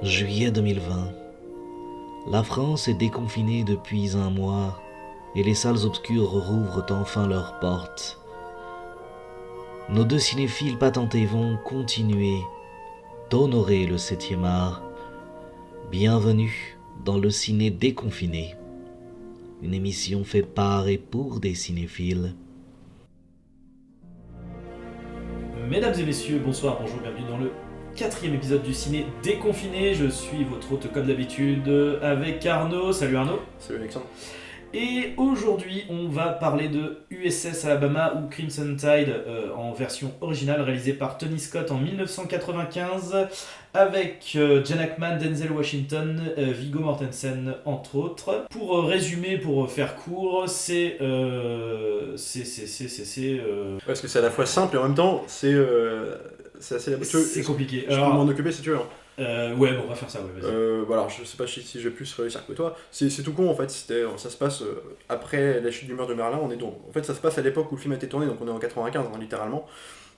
Juillet 2020. La France est déconfinée depuis un mois et les salles obscures rouvrent enfin leurs portes. Nos deux cinéphiles patentés vont continuer d'honorer le 7e art. Bienvenue dans le ciné déconfiné, une émission faite par et pour des cinéphiles. Mesdames et messieurs, bonsoir, bonjour, bienvenue dans le 4e épisode du ciné déconfiné. Je suis votre hôte comme d'habitude avec Arnaud. Salut Arnaud. Salut Alexandre. Et aujourd'hui, on va parler de USS Alabama ou Crimson Tide en version originale réalisée par Tony Scott en 1995 avec Gene Hackman, Denzel Washington, Viggo Mortensen entre autres. Pour résumer, pour faire court, c'est Parce que c'est à la fois simple et en même temps c'est assez c'est compliqué. Je peux m'en occuper si tu veux. Ouais, bon, on va faire ça, ouais, vas-y. Alors je sais pas si je vais plus réussir que toi. C'est tout con en fait. Ça se passe après la chute du mur de Merlin. En fait ça se passe à l'époque où le film a été tourné, donc on est en 95 littéralement.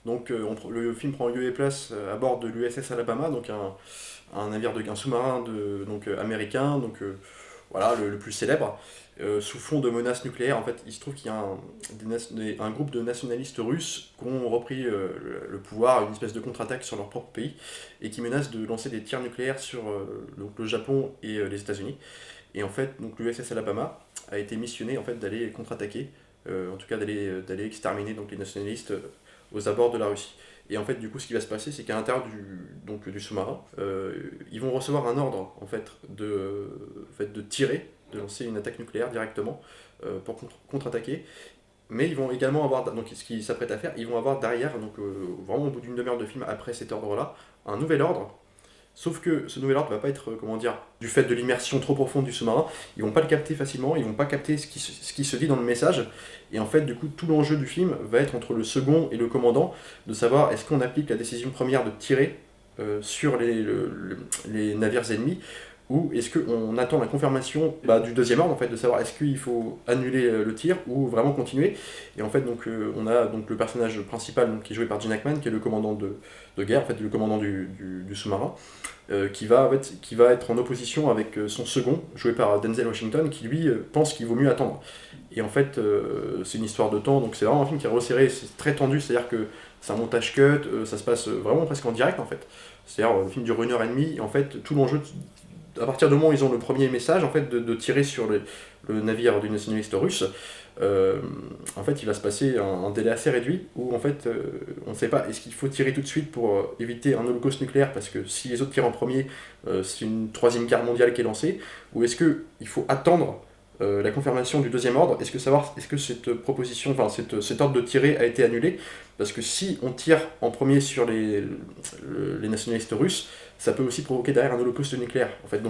Donc le film prend lieu et place à bord de l'USS Alabama, donc un navire un sous-marin américain, voilà le plus célèbre. Sous fond de menaces nucléaires, en fait, il se trouve qu'il y a un groupe de nationalistes russes qui ont repris le pouvoir, une espèce de contre-attaque sur leur propre pays, et qui menacent de lancer des tirs nucléaires sur le Japon et les États-Unis. Et en fait, donc l'USS Alabama a été missionné en fait d'aller contre-attaquer, en tout cas d'aller exterminer donc les nationalistes aux abords de la Russie. Et en fait, du coup, ce qui va se passer, c'est qu'à l'intérieur du sous-marin, ils vont recevoir un ordre en fait de tirer, de lancer une attaque nucléaire directement pour contre-attaquer. Mais ils vont également avoir, donc ce qu'ils s'apprêtent à faire, ils vont avoir derrière, vraiment au bout d'une demi-heure de film après cet ordre-là, un nouvel ordre. Sauf que ce nouvel ordre va pas être, du fait de l'immersion trop profonde du sous-marin, ils vont pas le capter facilement, ils vont pas capter ce qui se dit dans le message. Et en fait, du coup, tout l'enjeu du film va être entre le second et le commandant, de savoir est-ce qu'on applique la décision première de tirer sur les navires ennemis, ou est-ce qu'on attend la confirmation du deuxième ordre, en fait, de savoir est-ce qu'il faut annuler le tir ou vraiment continuer. Et en fait, on a le personnage principal qui est joué par Gene Hackman, qui est le commandant de guerre, en fait, le commandant du sous-marin, qui va être en opposition avec son second, joué par Denzel Washington, qui lui pense qu'il vaut mieux attendre. Et en fait, c'est une histoire de temps, donc c'est vraiment un film qui est resserré, c'est très tendu, c'est-à-dire que c'est un montage cut, ça se passe vraiment presque en direct en fait. C'est-à-dire le film dure 1h30, et en fait, tout l'enjeu, à partir du moment où ils ont le premier message en fait, de tirer sur le navire du nationaliste russe, en fait il va se passer un délai assez réduit où en fait on ne sait pas est-ce qu'il faut tirer tout de suite pour éviter un holocauste nucléaire parce que si les autres tirent en premier c'est une troisième guerre mondiale qui est lancée, ou est-ce qu'il faut attendre la confirmation du deuxième ordre. Est-ce que cette proposition, enfin cet ordre de tirer a été annulé, parce que si on tire en premier sur les nationalistes russes, ça peut aussi provoquer derrière un holocauste nucléaire en fait.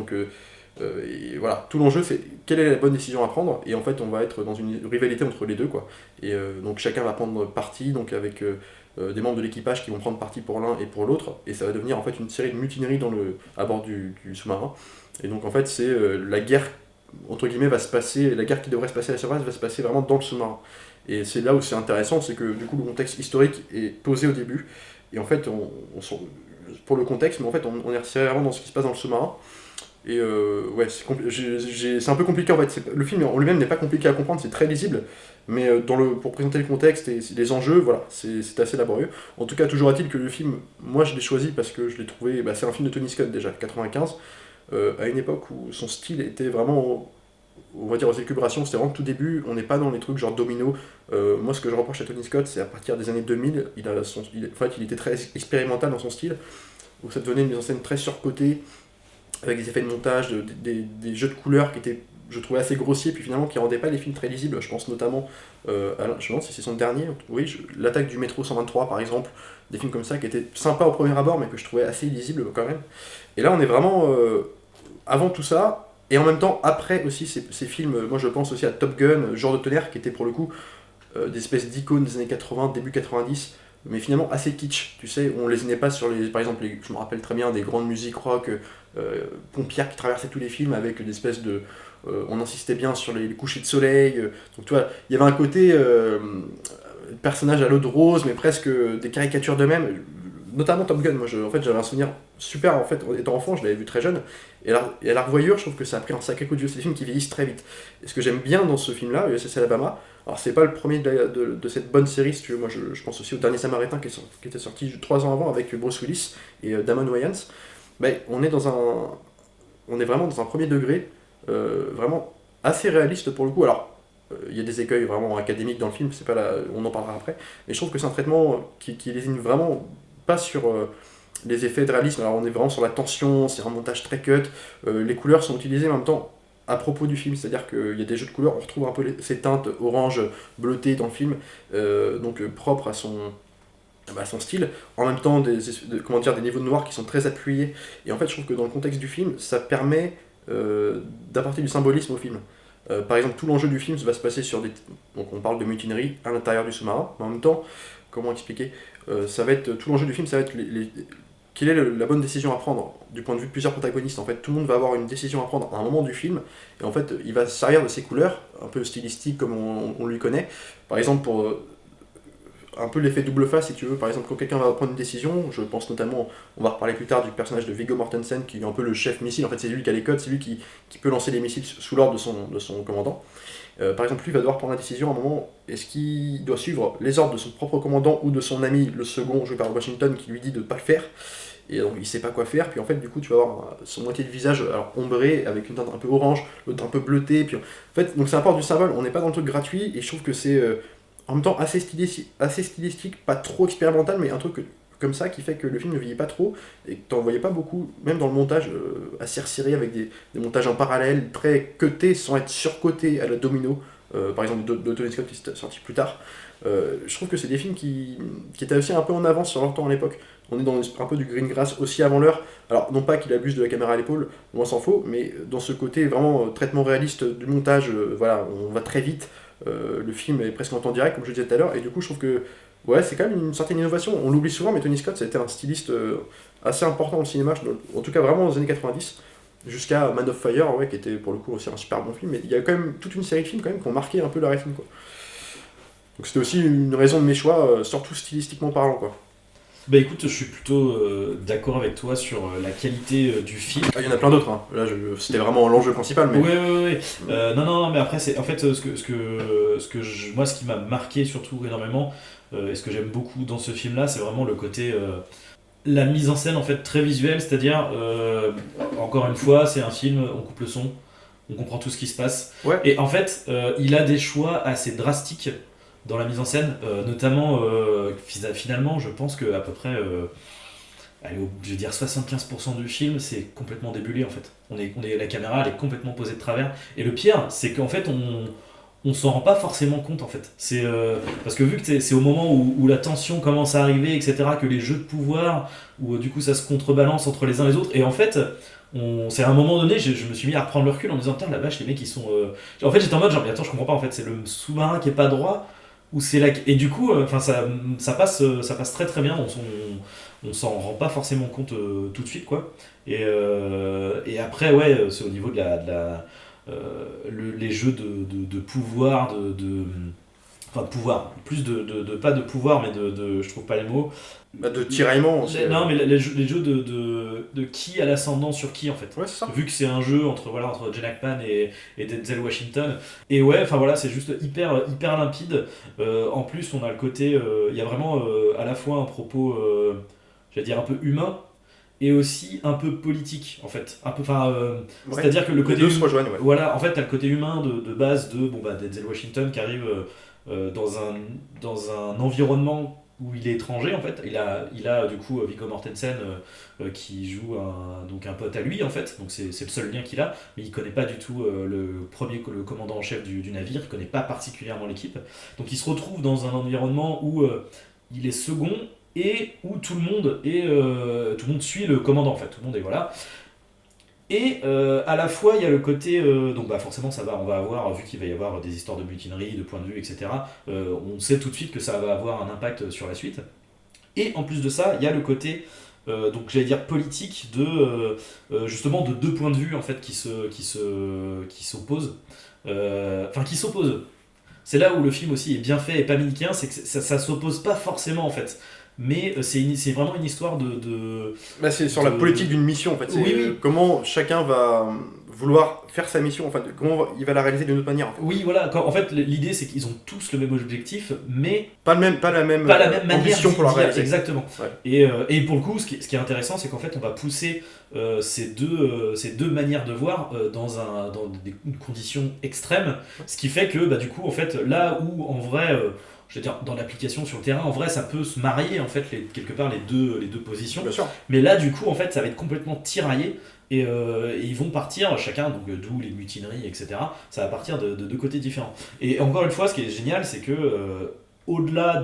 Et voilà, tout l'enjeu c'est quelle est la bonne décision à prendre, et en fait on va être dans une rivalité entre les deux quoi. Et donc chacun va prendre parti, donc avec des membres de l'équipage qui vont prendre parti pour l'un et pour l'autre, et ça va devenir en fait une série de mutineries à bord du sous-marin. Et donc en fait c'est la guerre entre guillemets va se passer, la guerre qui devrait se passer à la surface va se passer vraiment dans le sous-marin. Et c'est là où c'est intéressant, c'est que du coup le contexte historique est posé au début, et en fait pour le contexte, mais en fait on est resserré vraiment dans ce qui se passe dans le sous-marin. Et ouais, c'est un peu compliqué en fait. Le film en lui-même n'est pas compliqué à comprendre, c'est très lisible, mais pour présenter le contexte et les enjeux, voilà, c'est assez laborieux. En tout cas, toujours est-il que le film, moi je l'ai choisi parce que je l'ai trouvé, c'est un film de Tony Scott déjà, 95, à une époque où son style était vraiment, on va dire, aux élucubrations, c'était vraiment tout début, on n'est pas dans les trucs genre Domino. Moi ce que je reproche à Tony Scott, c'est à partir des années 2000, il était très expérimental dans son style, où ça devenait une mise en scène très surcotée, avec des effets de montage, des jeux de couleurs qui étaient, je trouvais, assez grossiers, puis finalement qui rendaient pas les films très lisibles. Je pense notamment, je me demande si c'est son dernier, oui, l'attaque du métro 123 par exemple, des films comme ça qui étaient sympas au premier abord, mais que je trouvais assez illisibles quand même. Et là on est vraiment avant tout ça, et en même temps après aussi ces films, moi je pense aussi à Top Gun, Genre de tonnerre, qui était pour le coup des espèces d'icônes des années 80, début 90, mais finalement assez kitsch, tu sais, on lésinait pas sur par exemple, je me rappelle très bien des grandes musiques rock pompières qui traversaient tous les films avec des espèces de... on insistait bien sur les couchers de soleil, donc tu vois, il y avait un côté personnage à l'eau de rose, mais presque des caricatures d'eux-mêmes, notamment Top Gun. Moi, en fait, j'avais un souvenir super, en fait, étant enfant, je l'avais vu très jeune, et à la revoyure, je trouve que ça a pris un sacré coup de vieux. C'est des films qui vieillissent très vite. Et ce que j'aime bien dans ce film-là, USS Alabama, alors c'est pas le premier de cette bonne série, si tu veux. Moi, je pense aussi au Dernier Samaritain qui était sorti 3 ans avant avec Bruce Willis et Damon Wayans. Mais on est vraiment dans un premier degré, vraiment assez réaliste pour le coup. Alors, il y a des écueils vraiment académiques dans le film, c'est pas là, on en parlera après, mais je trouve que c'est un traitement qui lésine vraiment pas sur les effets de réalisme. Alors on est vraiment sur la tension, c'est un montage très cut, les couleurs sont utilisées en même temps à propos du film, c'est-à-dire qu'il y a des jeux de couleurs, on retrouve un peu ces teintes orange bleutées dans le film, donc propre à son style, en même temps des niveaux de noir qui sont très appuyés, et en fait je trouve que dans le contexte du film, ça permet d'apporter du symbolisme au film. Par exemple, tout l'enjeu du film va se passer sur donc on parle de mutinerie à l'intérieur du sous-marin, mais en même temps, comment expliquer, tout l'enjeu du film, ça va être quelle est la bonne décision à prendre du point de vue de plusieurs protagonistes. En fait, tout le monde va avoir une décision à prendre à un moment du film, et en fait, il va se servir de ces couleurs, un peu stylistiques comme on lui connaît. Par exemple, pour un peu l'effet double face, si tu veux. Par exemple, quand quelqu'un va prendre une décision, je pense notamment, on va reparler plus tard du personnage de Viggo Mortensen, qui est un peu le chef missile. En fait, c'est lui qui a les codes, c'est lui qui peut lancer les missiles sous l'ordre de son commandant. Par exemple, lui va devoir prendre la décision à un moment, est-ce qu'il doit suivre les ordres de son propre commandant ou de son ami, le second, joué par Washington, qui lui dit de ne pas le faire. Et donc il sait pas quoi faire, puis en fait du coup tu vas avoir son moitié de visage alors ombré avec une teinte un peu orange, l'autre un peu bleuté, puis en fait donc ça apporte du symbole, on n'est pas dans le truc gratuit, et je trouve que c'est en même temps assez stylistique, pas trop expérimental, mais un truc comme ça qui fait que le film ne vieillit pas trop, et que t'en voyais pas beaucoup, même dans le montage assez resserré avec des montages en parallèle, très cutés sans être surcotés à la Domino, par exemple de Tony Scott qui est sorti plus tard. Je trouve que c'est des films qui étaient aussi un peu en avance sur leur temps à l'époque. On est dans un peu du green grass aussi avant l'heure. Alors, non pas qu'il abuse de la caméra à l'épaule, loin s'en faut, mais dans ce côté vraiment traitement réaliste du montage, voilà, on va très vite, le film est presque en temps direct, comme je disais tout à l'heure, et du coup, je trouve que ouais, c'est quand même une certaine innovation. On l'oublie souvent, mais Tony Scott, ça a été un styliste assez important au cinéma, en tout cas vraiment aux années 90, jusqu'à Man of Fire, ouais, qui était pour le coup aussi un super bon film, mais il y a quand même toute une série de films quand même qui ont marqué un peu la rétine, quoi. Donc c'était aussi une raison de mes choix, surtout stylistiquement parlant, quoi. Bah écoute, je suis plutôt d'accord avec toi sur la qualité du film. Ah, il y en a plein d'autres, hein. Là c'était vraiment l'enjeu principal, mais... Ouais. Non, mais après, c'est en fait moi, ce qui m'a marqué surtout énormément, et ce que j'aime beaucoup dans ce film-là, c'est vraiment le côté. La mise en scène en fait très visuelle, c'est-à-dire, encore une fois, c'est un film, on coupe le son, on comprend tout ce qui se passe. Ouais. Et en fait, il a des choix assez drastiques dans la mise en scène, notamment finalement je pense que à peu près je vais dire 75% du film c'est complètement débulé en fait. La caméra elle est complètement posée de travers, et le pire c'est qu'en fait on s'en rend pas forcément compte en fait. C'est parce que vu que c'est au moment où la tension commence à arriver, etc., que les jeux de pouvoir, où du coup ça se contrebalance entre les uns et les autres, et en fait c'est à un moment donné, je me suis mis à reprendre le recul en me disant putain la vache, les mecs ils sont en fait j'étais en mode genre mais attends, je comprends pas, en fait c'est le sous-marin qui est pas droit, ou c'est là et du coup ça passe très très bien, on s'en rend pas forcément compte tout de suite quoi. Et après ouais, c'est au niveau de les jeux de pouvoir, enfin de pouvoir, plus de pas de pouvoir, mais je trouve pas les mots. Bah, de tiraillement aussi. Non, mais les jeux de qui a l'ascendant sur qui en fait. Ouais, c'est ça. Vu que c'est un jeu entre Gene Hackman et Denzel Washington. Et ouais, enfin voilà, c'est juste hyper limpide. En plus, on a le côté, il y a vraiment à la fois un propos, j'allais dire un peu humain, et aussi un peu politique en fait, un peu, Ouais. c'est-à-dire que le côté Les deux se rejoignent, ouais. voilà, en fait t'as le côté humain de base de Denzel Washington qui arrive dans un environnement où il est étranger en fait. Il a du coup Viggo Mortensen qui joue un pote à lui en fait, donc c'est le seul lien qu'il a, mais il connaît pas du tout le commandant en chef du navire, il connaît pas particulièrement l'équipe, donc il se retrouve dans un environnement où il est second, et où tout le monde suit le commandant en fait, tout le monde est voilà. Et à la fois il y a le côté donc forcément on va avoir, vu qu'il va y avoir des histoires de mutinerie, de points de vue, etc., on sait tout de suite que ça va avoir un impact sur la suite. Et en plus de ça, il y a le côté donc j'allais dire politique justement de deux points de vue en fait qui s'opposent. Qui s'opposent. C'est là où le film aussi est bien fait et pas manichéen, c'est que ça s'oppose pas forcément en fait. mais c'est vraiment une histoire de Bah, c'est sur la politique d'une mission en fait. C'est Oui. comment chacun va vouloir faire sa mission, enfin comment il va la réaliser d'une autre manière. En fait. Oui, voilà. En fait, l'idée c'est qu'ils ont tous le même objectif, mais Pas la même manière ambition pour la d'y aller. réaliser. Exactement. Ouais. Et pour le coup, ce qui est intéressant, c'est qu'en fait, on va pousser ces deux manières de voir dans une condition extrême, ce qui fait que du coup, en fait, là où en vrai, je veux dire, dans l'application sur le terrain, en vrai, ça peut se marier en fait quelque part les deux positions. Bien sûr. Mais là, du coup, en fait, ça va être complètement tiraillé. Et ils vont partir chacun, donc d'où les mutineries, etc. Ça va partir de deux côtés différents. Et encore une fois, ce qui est génial, c'est que au-delà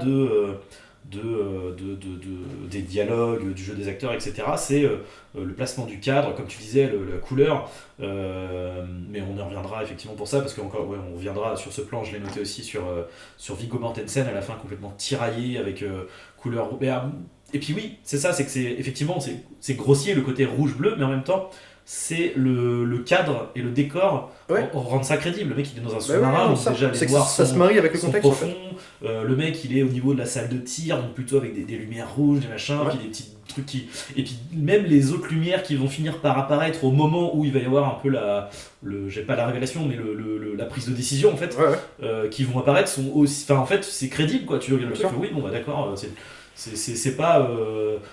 des dialogues, du jeu des acteurs, etc., c'est le placement du cadre, comme tu disais, la couleur. Mais on y reviendra effectivement pour ça, parce qu'encore, ouais, on reviendra sur ce plan, je l'ai noté aussi sur Viggo Mortensen à la fin, complètement tiraillé avec couleur. Et puis oui, c'est ça, c'est que effectivement c'est grossier le côté rouge-bleu, mais en même temps c'est le cadre et le décor rendent ça crédible. Le mec il est dans un sous-marin, donc déjà les noirs ça se marie avec le sont contexte. profonds. En fait. Le mec il est au niveau de la salle de tir, donc plutôt avec des lumières rouges, des machins, puis des petits trucs qui. Et puis même les autres lumières qui vont finir par apparaître au moment où il va y avoir un peu j'ai pas la révélation, mais la prise de décision en fait, qui vont apparaître sont aussi. Enfin en fait c'est crédible quoi, tu regardes le truc, oui bon d'accord, c'est pas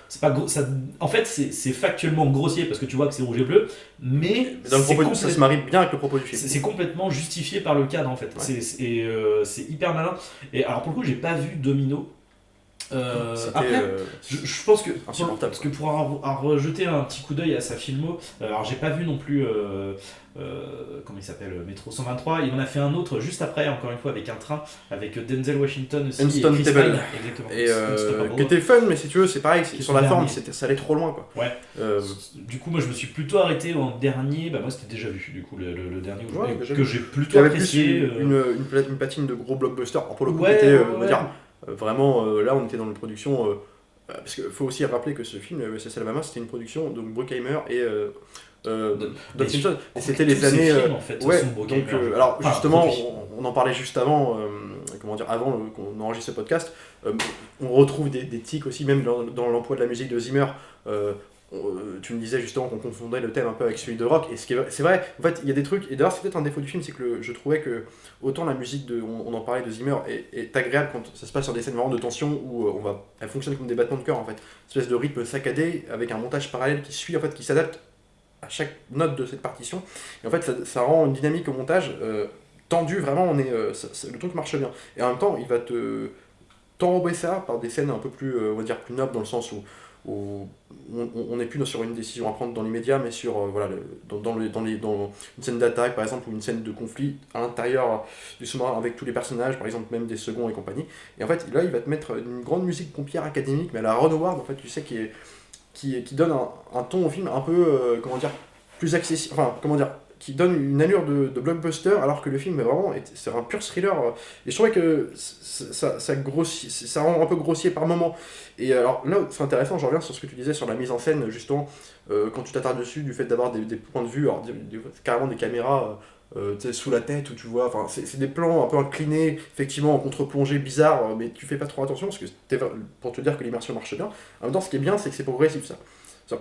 ça, en fait c'est factuellement grossier parce que tu vois que c'est rouge et bleu, mais dans le propos, ça se marie bien avec le propos du film. C'est complètement justifié par le cadre en fait. C'est hyper malin. Et alors pour le coup j'ai pas vu Domino. Après, je pense que parce que pour rejeter un petit coup d'œil à sa filmo, alors j'ai pas vu non plus comment il s'appelle, Métro 123. Il en a fait un autre juste après, encore une fois avec un train, avec Denzel Washington aussi. Unstoppable. Et Chris Pine, exactement. Et qui était fun, mais si tu veux, c'est pareil, sur la forme, ça allait trop loin quoi. Ouais. Du coup, moi je me suis plutôt arrêté en dernier. Moi c'était déjà vu du coup le dernier que j'ai plutôt apprécié. Une patine de gros blockbuster. Alors pour le coup, on va dire. Vraiment, là on était dans une production. Parce qu'il faut aussi rappeler que ce film, USS Alabama, c'était une production de Bruckheimer et Don Simpson. Et c'était les années. En fait, donc, alors justement, on en parlait juste avant, avant qu'on enregistre ce podcast. On retrouve des tics aussi, même dans l'emploi de la musique de Zimmer. Tu me disais justement qu'on confondait le thème un peu avec celui de rock, et c'est vrai, en fait il y a des trucs, et d'ailleurs c'est peut-être un défaut du film, c'est que je trouvais que autant la musique on en parlait de Zimmer est agréable quand ça se passe sur des scènes vraiment de tension où elle fonctionne comme des battements de cœur en fait, une espèce de rythme saccadé avec un montage parallèle qui suit en fait, qui s'adapte à chaque note de cette partition, et en fait ça rend une dynamique au montage tendue, vraiment le truc marche bien, et en même temps il va t'enrober ça par des scènes un peu plus, on va dire plus nobles, dans le sens où on n'est plus sur une décision à prendre dans l'immédiat, mais sur dans une scène d'attaque par exemple, ou une scène de conflit à l'intérieur du sous-marin avec tous les personnages, par exemple même des seconds et compagnie. Et en fait là il va te mettre une grande musique pompière académique, mais à la Ron Howard en fait, tu sais, qui donne un ton au film un peu plus accessible, qui donne une allure de blockbuster, alors que le film est vraiment c'est un pur thriller, et je trouvais que ça grossit, ça rend un peu grossier par moment. Et alors là c'est intéressant, je reviens sur ce que tu disais sur la mise en scène justement, quand tu t'attardes dessus, du fait d'avoir des points de vue, alors carrément des caméras sous la tête, où tu vois, c'est des plans un peu inclinés, effectivement en contre-plongée bizarre, mais tu fais pas trop attention, parce que pour te dire que l'immersion marche bien. En même temps, ce qui est bien, c'est que c'est progressif ça.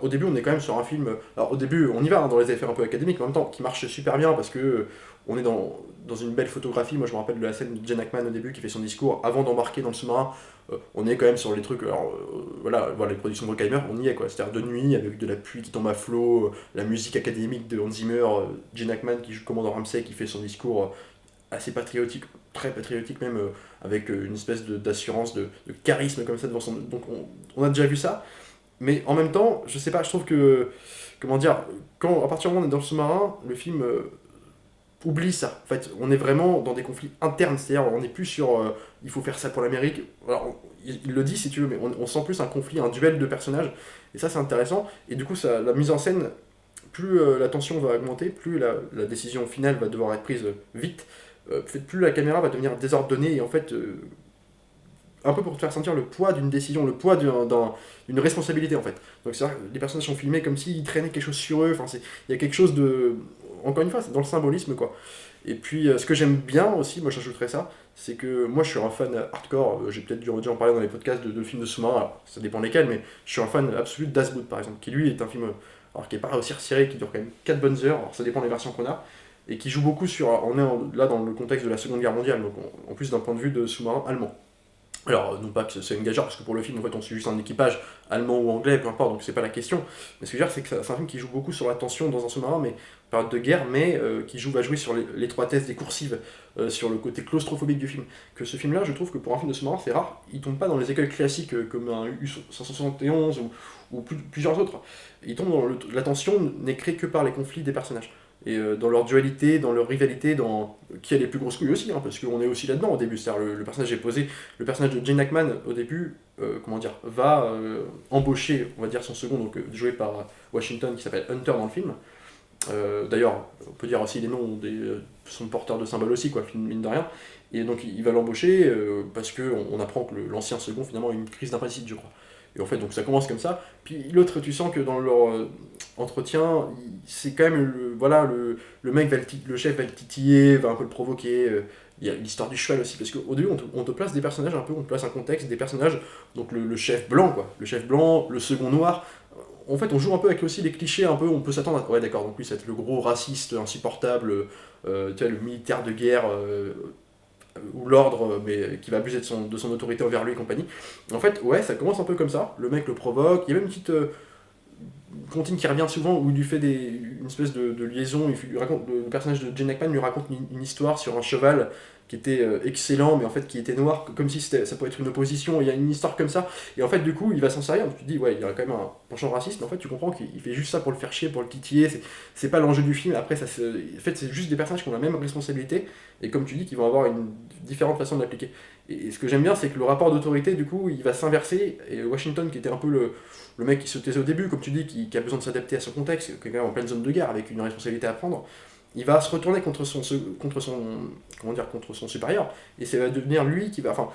Au début, on est quand même sur un film. Alors, au début, on y va dans les effets un peu académiques, mais en même temps, qui marche super bien parce que on est dans une belle photographie. Moi, je me rappelle de la scène de Gene Hackman au début qui fait son discours avant d'embarquer dans le sous-marin. On est quand même sur les trucs. Alors, voilà, les productions de Bruckheimer, on y est quoi. C'est-à-dire de nuit, avec de la pluie qui tombe à flot, la musique académique de Hans Zimmer, Gene Hackman qui joue le commandant Ramsey qui fait son discours assez patriotique, très patriotique même, avec une espèce d'assurance, de charisme comme ça devant son. Donc, on a déjà vu ça. Mais en même temps, je sais pas, je trouve que, à partir du moment où on est dans le sous-marin, le film oublie ça. En fait, on est vraiment dans des conflits internes, c'est-à-dire on n'est plus sur il faut faire ça pour l'Amérique. Alors, il le dit si tu veux, mais on sent plus un conflit, un duel de personnages, et ça c'est intéressant. Et du coup, la mise en scène, plus la tension va augmenter, plus la décision finale va devoir être prise vite, plus la caméra va devenir désordonnée, et en fait. Un peu pour te faire sentir le poids d'une décision, le poids d'une responsabilité en fait. Donc c'est vrai que les personnages sont filmés comme s'ils traînaient quelque chose sur eux, il y a quelque chose de... encore une fois, c'est dans le symbolisme, quoi. Et puis, ce que j'aime bien aussi, moi j'ajouterais ça, c'est que moi je suis un fan hardcore, j'ai peut-être dû en parler dans les podcasts de films de sous-marins, alors ça dépend lesquels, mais je suis un fan absolu de Das Boot par exemple, qui lui est un film alors, qui est pas aussi resserré, qui dure quand même 4 bonnes heures, alors ça dépend des versions qu'on a, et qui joue beaucoup sur. Là dans le contexte de la Seconde Guerre mondiale, donc en plus d'un point de vue de sous-marin allemand. Alors, non pas que c'est une gageure, parce que pour le film, en fait, on suit juste un équipage allemand ou anglais, peu importe, donc c'est pas la question. Mais ce que je veux dire, c'est que c'est un film qui joue beaucoup sur la tension dans un sous-marin, mais période de guerre, mais va jouer sur l'étroitesse des coursives, sur le côté claustrophobique du film. Que ce film-là, je trouve que pour un film de sous-marin, c'est rare. Il tombe pas dans les écueils classiques comme un U-571 ou plusieurs autres. Il tombe dans la tension n'est créée que par les conflits des personnages. Et dans leur dualité, dans leur rivalité, dans qui a les plus grosses couilles aussi, hein, parce qu'on est aussi là-dedans au début. C'est-à-dire le personnage est posé, le personnage de Gene Hackman au début, va embaucher, on va dire son second, donc joué par Washington, qui s'appelle Hunter dans le film. D'ailleurs, on peut dire aussi les noms sont porteurs de symboles aussi, quoi, mine de rien. Et donc il va l'embaucher parce qu'on apprend que l'ancien second finalement a une crise d'impatience, je crois. Et en fait, donc ça commence comme ça. Puis l'autre, tu sens que dans leur entretien, c'est quand même le mec, le chef va le titiller, va un peu le provoquer. Il y a l'histoire du cheval aussi, parce qu'au début, on te place des personnages un peu, on te place un contexte, des personnages, donc le chef blanc, quoi. Le chef blanc, le second noir. En fait, on joue un peu avec aussi les clichés, un peu, on peut s'attendre à. Ouais, d'accord, donc lui, c'est le gros raciste insupportable, tu vois, le militaire de guerre. Ou l'ordre, mais qui va abuser de son autorité envers lui et compagnie. En fait, ouais, ça commence un peu comme ça, le mec le provoque, il y a même une petite comptine qui revient souvent où il lui fait une espèce de liaison, le personnage de Gene Hackman lui raconte une histoire sur un cheval qui était excellent, mais en fait qui était noir, comme si ça pouvait être une opposition, il y a une histoire comme ça, et en fait du coup il va s'en servir, donc tu te dis ouais, il y a quand même un penchant raciste, mais en fait tu comprends qu'il fait juste ça pour le faire chier, pour le titiller, c'est pas l'enjeu du film, après en fait c'est juste des personnages qui ont la même responsabilité, et comme tu dis, qui vont avoir une différente façon de l'appliquer. Et ce que j'aime bien, c'est que le rapport d'autorité, du coup, il va s'inverser, et Washington, qui était un peu le mec qui se taisait au début, comme tu dis, qui a besoin de s'adapter à son contexte, qui est quand même en pleine zone de guerre, avec une responsabilité à prendre, il va se retourner contre son supérieur, et ça va devenir lui qui va. Enfin,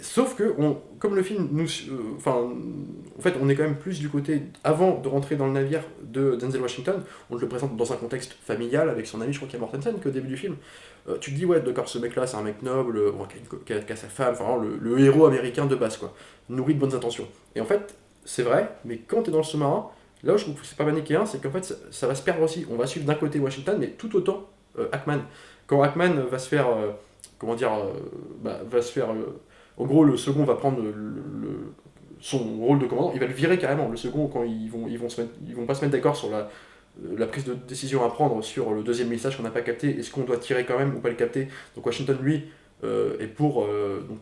sauf que, comme le film nous. En fait, on est quand même plus du côté. Avant de rentrer dans le navire de Denzel Washington, on le présente dans un contexte familial avec son ami, je crois qu'il y a Mortensen, qu'au début du film. Tu te dis, ouais, d'accord, ce mec-là, c'est un mec noble, qui a sa femme, enfin, le héros américain de base, quoi. Nourri de bonnes intentions. Et en fait, c'est vrai, mais quand t'es dans le sous-marin, là où je trouve que c'est pas manichéen, c'est qu'en fait, ça va se perdre aussi. On va suivre d'un côté Washington, mais tout autant Hackman. Quand Hackman va se faire. En gros, le second va prendre son rôle de commandant, il va le virer carrément. Le second, quand ils vont pas se mettre d'accord sur la prise de décision à prendre sur le deuxième message qu'on n'a pas capté, est-ce qu'on doit tirer quand même ou pas le capter. Donc Washington, lui, est pour. Donc,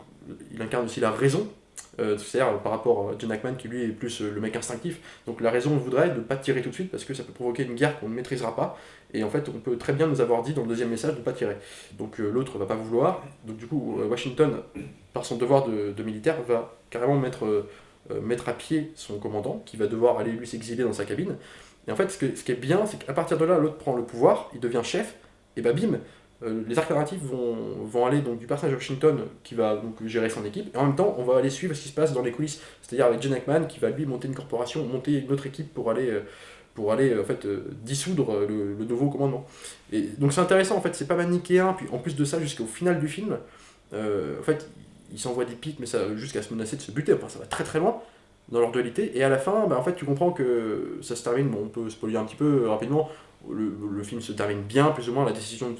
il incarne aussi la raison, c'est-à-dire par rapport à Gene Hackman qui lui est plus le mec instinctif. Donc la raison voudrait de ne pas tirer tout de suite parce que ça peut provoquer une guerre qu'on ne maîtrisera pas. Et en fait, on peut très bien nous avoir dit dans le deuxième message de ne pas tirer. Donc l'autre va pas vouloir. Donc du coup, Washington, par son devoir de militaire, va carrément mettre à pied son commandant qui va devoir aller lui s'exiler dans sa cabine. Et en fait, ce qui est bien, c'est qu'à partir de là, l'autre prend le pouvoir, il devient chef, et bah bim, les arcs narratifs vont aller donc, du personnage de Washington qui va donc gérer son équipe, et en même temps, on va aller suivre ce qui se passe dans les coulisses, c'est-à-dire avec Gene Hackman qui va lui monter une corporation, monter une autre équipe pour aller en fait dissoudre le nouveau commandement. Et donc c'est intéressant, en fait, c'est pas manichéen, puis en plus de ça, jusqu'au final du film, en fait, ils s'envoient des pics, mais ça jusqu'à se menacer de se buter, enfin, ça va très très loin dans leur dualité, et à la fin, bah, en fait, tu comprends que ça se termine, bon, on peut spoiler un petit peu rapidement, le film se termine bien, plus ou moins, la décision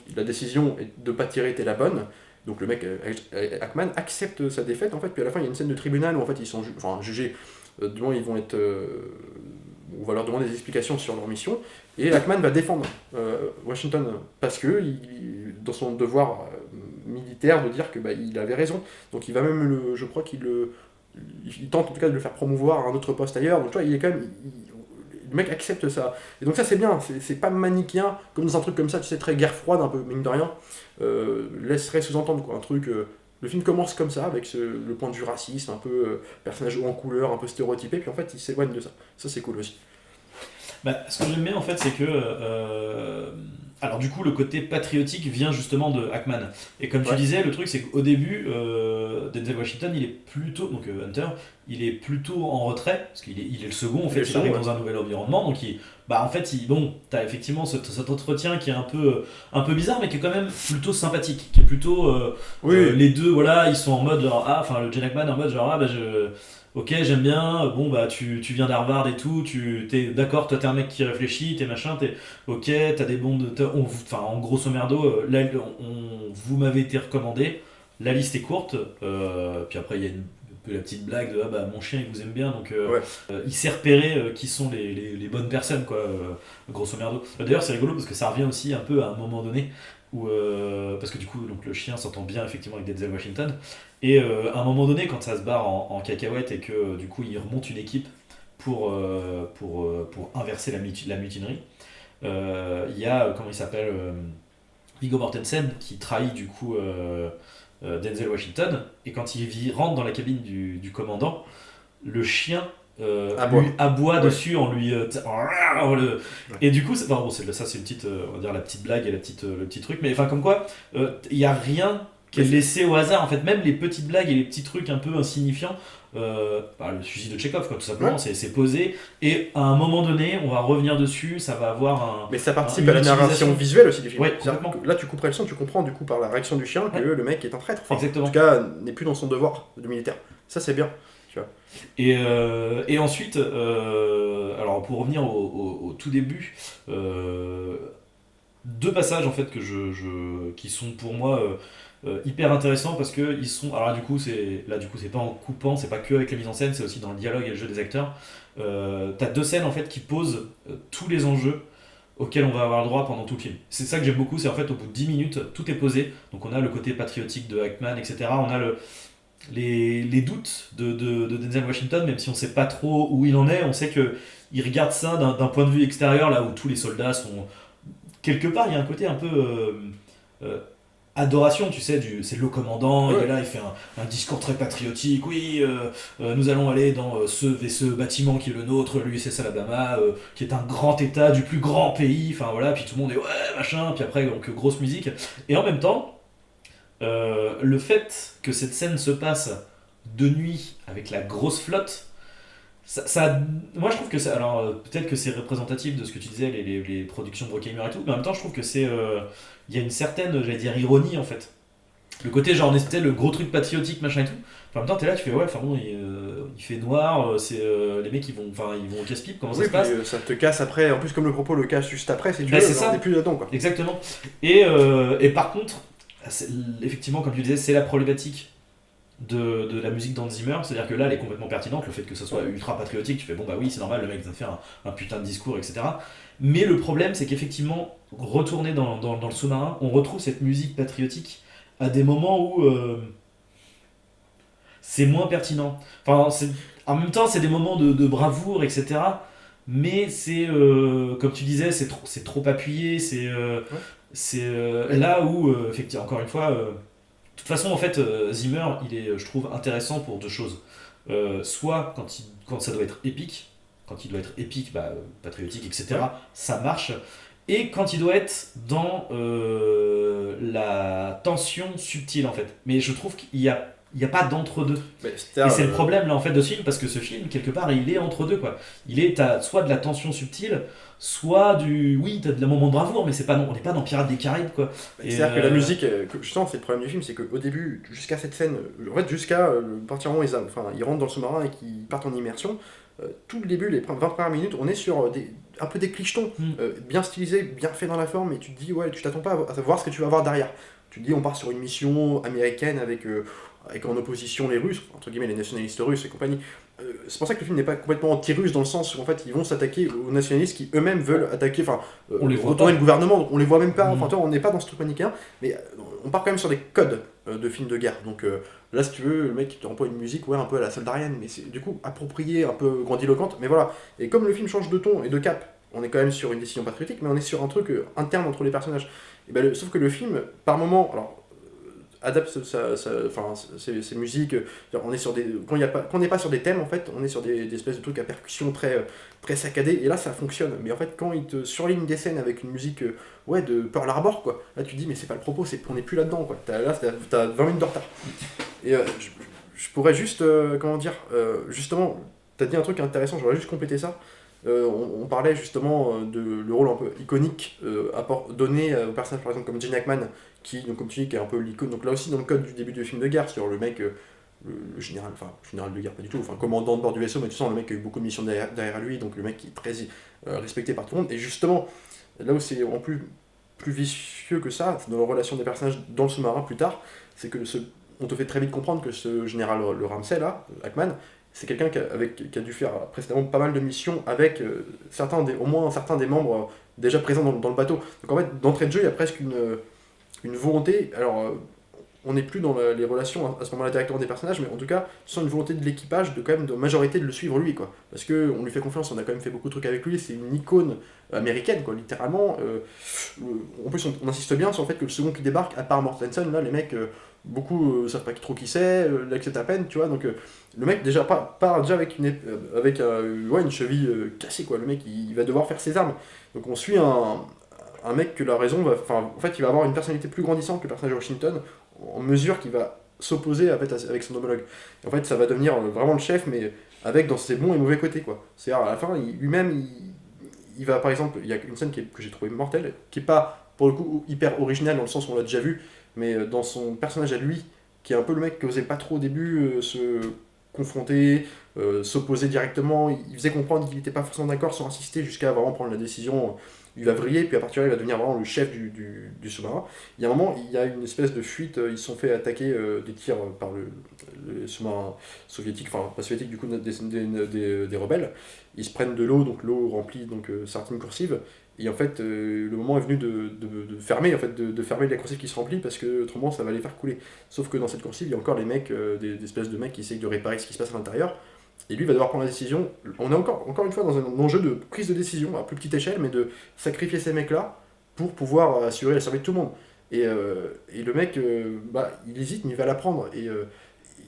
de ne pas tirer était la bonne, donc le mec, Hackman, accepte sa défaite, en fait, puis à la fin, il y a une scène de tribunal où, en fait, ils sont jugés, du moins, ils vont être... on va leur demander des explications sur leur mission, et Hackman va défendre Washington, parce que, dans son devoir militaire, de dire que bah, il avait raison, donc il va même, je crois il tente en tout cas de le faire promouvoir à un autre poste ailleurs, donc tu vois, il est quand même... le mec accepte ça. Et donc ça c'est bien, c'est pas manichéen, comme dans un truc comme ça, tu sais, très guerre froide, un peu, mine de rien, laisserait sous-entendre, quoi, un truc... le film commence comme ça, avec le point de vue racisme, un peu personnage haut en couleur, un peu stéréotypé, puis en fait il s'éloigne de ça. Ça c'est cool aussi. Bah, ce que j'aime bien en fait, c'est que Alors du coup, le côté patriotique vient justement de Hackman. Et comme tu Ouais. disais, le truc c'est qu'au début, Denzel Washington, il est plutôt, donc Hunter, il est plutôt en retrait, parce qu'il est le second, en Il est fait, le il second, arrive ouais. dans un nouvel environnement, donc bah en fait, bon, t'as effectivement cet entretien qui est un peu bizarre, mais qui est quand même plutôt sympathique, qui est plutôt, Oui, les deux, voilà, ils sont en mode, genre, ah, enfin, le Jen Hackman est en mode, genre, ah, bah ok, j'aime bien, bon, bah, tu viens d'Harvard et tout, t'es d'accord, toi t'es un mec qui réfléchit, t'es machin, ok, t'as des bons. Enfin, en grosso merdo, là, vous m'avez été recommandé. La liste est courte. Puis après, il y a un peu la petite blague de ah bah mon chien il vous aime bien donc ouais. il sait repérer qui sont les bonnes personnes quoi, grosso merdo. D'ailleurs, c'est rigolo parce que ça revient aussi un peu à un moment donné où parce que du coup donc le chien s'entend bien effectivement avec Denzel Washington et à un moment donné quand ça se barre en cacahuète et que du coup il remonte une équipe pour inverser la mutinerie. Il y a, comment il s'appelle, Viggo Mortensen qui trahit du coup Denzel Washington. Et quand il rentre dans la cabine du commandant, le chien Aboie. lui aboie Ouais. dessus en lui. Et du coup, enfin, bon, ça c'est une petite, on va dire la petite blague et le petit truc. Mais enfin, comme quoi, il n'y a rien qui est Mais laissé au hasard. En fait, même les petites blagues et les petits trucs un peu insignifiants. Le suicide de Tchekhov, quoi, tout simplement, Ouais. c'est posé. Et à un moment donné, on va revenir dessus, ça va avoir Mais ça participe une à la narration utilisation. visuelle aussi du film. Ouais, C'est-à-dire complètement. que là, tu couperais le son, tu comprends du coup par la réaction du chien que Ouais. le mec est un traître. Enfin, Exactement. en tout cas, n'est plus dans son devoir de militaire. Ça, c'est bien. Tu vois. Et ensuite, alors pour revenir au tout début, deux passages en fait qui sont pour moi hyper intéressants parce que ils sont. Alors du coup c'est pas en coupant, c'est pas que avec la mise en scène, c'est aussi dans le dialogue et le jeu des acteurs. T'as deux scènes en fait qui posent tous les enjeux auxquels on va avoir le droit pendant tout le film. C'est ça que j'aime beaucoup, c'est en fait au bout de 10 minutes, tout est posé. Donc on a le côté patriotique de Hackman, etc. On a les doutes de Denzel Washington, même si on sait pas trop où il en est, on sait que il regarde ça d'un point de vue extérieur, là où tous les soldats sont. Quelque part, il y a un côté un peu euh, adoration, tu sais, c'est le commandant, il Ouais. est là, il fait un discours très patriotique, oui, nous allons aller dans ce bâtiment qui est le nôtre, l'USS Alabama, qui est un grand état du plus grand pays, enfin voilà, puis tout le monde est ouais, machin, puis après, donc grosse musique, et en même temps, le fait que cette scène se passe de nuit avec la grosse flotte, moi je trouve que c'est. Alors peut-être que c'est représentatif de ce que tu disais, les productions de Bruckheimer et tout, mais en même temps je trouve que c'est. Il y a une certaine, j'allais dire, ironie en fait. Le côté genre on espétait le gros truc patriotique machin et tout. Enfin, en même temps t'es là, tu fais ouais, enfin bon, il fait noir, les mecs ils vont au casse-pipe, comment ça Oui, se puis passe. ça te casse après. En plus, comme le propos le casse juste après, si tu Bah, veux, c'est ça. on n'est plus là-dedans, quoi. Exactement. Et par contre, effectivement, comme tu disais, c'est la problématique de la musique d'Hans Zimmer, c'est-à-dire que là elle est complètement pertinente, le fait que ça soit ultra patriotique, tu fais bon bah oui c'est normal, le mec vient de faire un putain de discours, etc. Mais le problème c'est qu'effectivement, retourner dans le sous-marin, on retrouve cette musique patriotique à des moments où c'est moins pertinent. En même temps c'est des moments de bravoure, etc. Mais c'est, comme tu disais, c'est trop appuyé, Ouais. là où, effectivement, encore une fois, de toute façon, en fait, Zimmer, il est, je trouve, intéressant pour deux choses. Soit quand ça doit être épique, quand il doit être épique, bah, patriotique, etc., Ouais. ça marche. Et quand il doit être dans la tension subtile, en fait. Mais je trouve qu'il y a pas d'entre-deux. Mais Et c'est-à-dire, c'est le problème, là, en fait, de ce film, parce que ce film, quelque part, il est entre deux, quoi. T'as soit de la tension subtile, soit oui, t'as de la moment de bravoure, mais on n'est pas dans Pirates des Caraïbes, quoi. Et, c'est-à-dire que la musique, justement, c'est le problème du film, c'est qu'au début, jusqu'à cette scène, en fait, jusqu'à partir du moment où ils rentrent dans le sous-marin et qu'ils partent en immersion, tout le début, les 20 premières minutes, on est sur un peu des clichetons, Mm. bien stylisés, bien faits dans la forme, et tu te dis, ouais, tu t'attends pas à voir ce que tu vas voir derrière. Tu te dis, on part sur une mission américaine avec en opposition les Russes, entre guillemets les nationalistes russes et compagnie. C'est pour ça que le film n'est pas complètement anti-russe dans le sens où en fait ils vont s'attaquer aux nationalistes qui eux-mêmes veulent attaquer, On les voit retourner pas. le gouvernement, donc on les voit même pas, Mm. enfin toi on n'est pas dans ce truc manichéen, mais on part quand même sur des codes de films de guerre. Donc là si tu veux, le mec il te emploie une musique ouais, un peu à la soldat Ryan, mais c'est du coup approprié, un peu grandiloquente, mais voilà. Et comme le film change de ton et de cap, on est quand même sur une décision patriotique, mais on est sur un truc interne entre les personnages. Et sauf que le film, par moment, alors adapte ses musiques. On est sur des, quand on n'est pas sur des thèmes, en fait, on est sur des espèces de trucs à percussion très saccadés, et là ça fonctionne. Mais en fait, quand il te surligne des scènes avec une musique de Pearl Harbor, quoi, là tu te dis, mais c'est pas le propos, on n'est plus là-dedans, quoi. T'as 20 minutes de retard. Et je pourrais juste, justement, t'as dit un truc intéressant, j'aurais juste complété ça. On parlait justement de le rôle un peu iconique donné aux personnages par exemple comme Gene Hackman, qui, donc, comme tu dis, qui est un peu l'icône. Donc là aussi dans le code du début du film de guerre, sur le mec, le général de guerre pas du tout, commandant de bord du vaisseau, mais tu sens le mec qui a eu beaucoup de missions derrière lui, donc le mec qui est très respecté par tout le monde. Et justement, là où c'est en plus vicieux que ça, c'est dans la relation des personnages dans le sous-marin plus tard, c'est que on te fait très vite comprendre que ce général, le Ramsay là, Hackman, c'est quelqu'un qui a dû faire précédemment pas mal de missions avec au moins certains des membres déjà présents dans le bateau. Donc en fait, d'entrée de jeu, il y a presque une volonté. Alors, on n'est plus dans les relations à ce moment-là directement des personnages, mais en tout cas, tu sens une volonté de l'équipage de quand même de majorité de le suivre lui, quoi. Parce qu'on lui fait confiance, on a quand même fait beaucoup de trucs avec lui, c'est une icône américaine, quoi, littéralement. En plus, on insiste bien sur le fait que le second qui débarque, à part Mortensen, là, les mecs, beaucoup savent pas trop qui c'est, l'acceptent à peine, tu vois, donc le mec déjà part déjà avec une cheville cassée, quoi. Le mec, il va devoir faire ses armes. Donc on suit un mec que la raison va... Enfin, en fait, il va avoir une personnalité plus grandissante que le personnage de Washington, en mesure qu'il va s'opposer avec son homologue. Et en fait, ça va devenir vraiment le chef, mais avec dans ses bons et mauvais côtés, quoi. C'est-à-dire, à la fin, lui-même, il va, par exemple, il y a une scène que j'ai trouvée mortelle, qui est pas, pour le coup, hyper originale, dans le sens où on l'a déjà vu, mais dans son personnage à lui, qui est un peu le mec qui osait pas trop au début se confronter, s'opposer directement, il faisait comprendre qu'il n'était pas forcément d'accord sans insister jusqu'à vraiment prendre la décision. Il va vriller, puis à partir de là, il va devenir vraiment le chef du sous-marin. Il y a un moment, il y a une espèce de fuite, ils se sont fait attaquer des tirs par le sous-marin soviétique, enfin pas soviétique du coup, des rebelles. Ils se prennent de l'eau, donc l'eau remplit certaines coursives, et en fait, le moment est venu de fermer, en fait, de fermer la coursive qui se remplit, parce que autrement ça va les faire couler. Sauf que dans cette coursive, il y a encore les mecs, des espèces de mecs qui essayent de réparer ce qui se passe à l'intérieur. Et lui va devoir prendre la décision. On est encore une fois dans un enjeu de prise de décision à plus petite échelle, mais de sacrifier ces mecs-là pour pouvoir assurer la survie de tout le monde. Et le mec, il hésite, mais il va la prendre. Et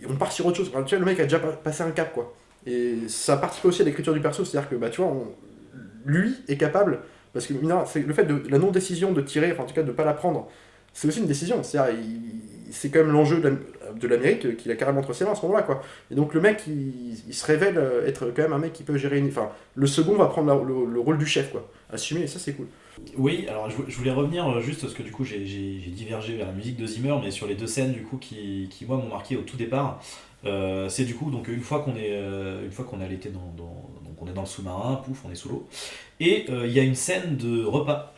on part sur autre chose. Enfin, tu vois, le mec a déjà passé un cap, quoi. Et ça participe aussi à l'écriture du perso, c'est-à-dire que, tu vois, lui est capable, parce que c'est le fait de la non-décision de tirer, enfin en tout cas de ne pas la prendre, c'est aussi une décision. C'est-à-dire, c'est quand même l'enjeu de l'Amérique qu'il a carrément entre ses mains à ce moment-là, quoi. Et donc le mec, il se révèle être quand même un mec qui peut gérer Enfin, le second va prendre le rôle du chef, quoi. Assumer, et ça c'est cool. Oui, alors je voulais revenir juste parce que du coup j'ai divergé vers la musique de Zimmer, mais sur les deux scènes du coup qui moi m'ont marqué au tout départ. C'est du coup donc une fois qu'on est allé donc on est dans le sous-marin, pouf, on est sous l'eau, et il y a une scène de repas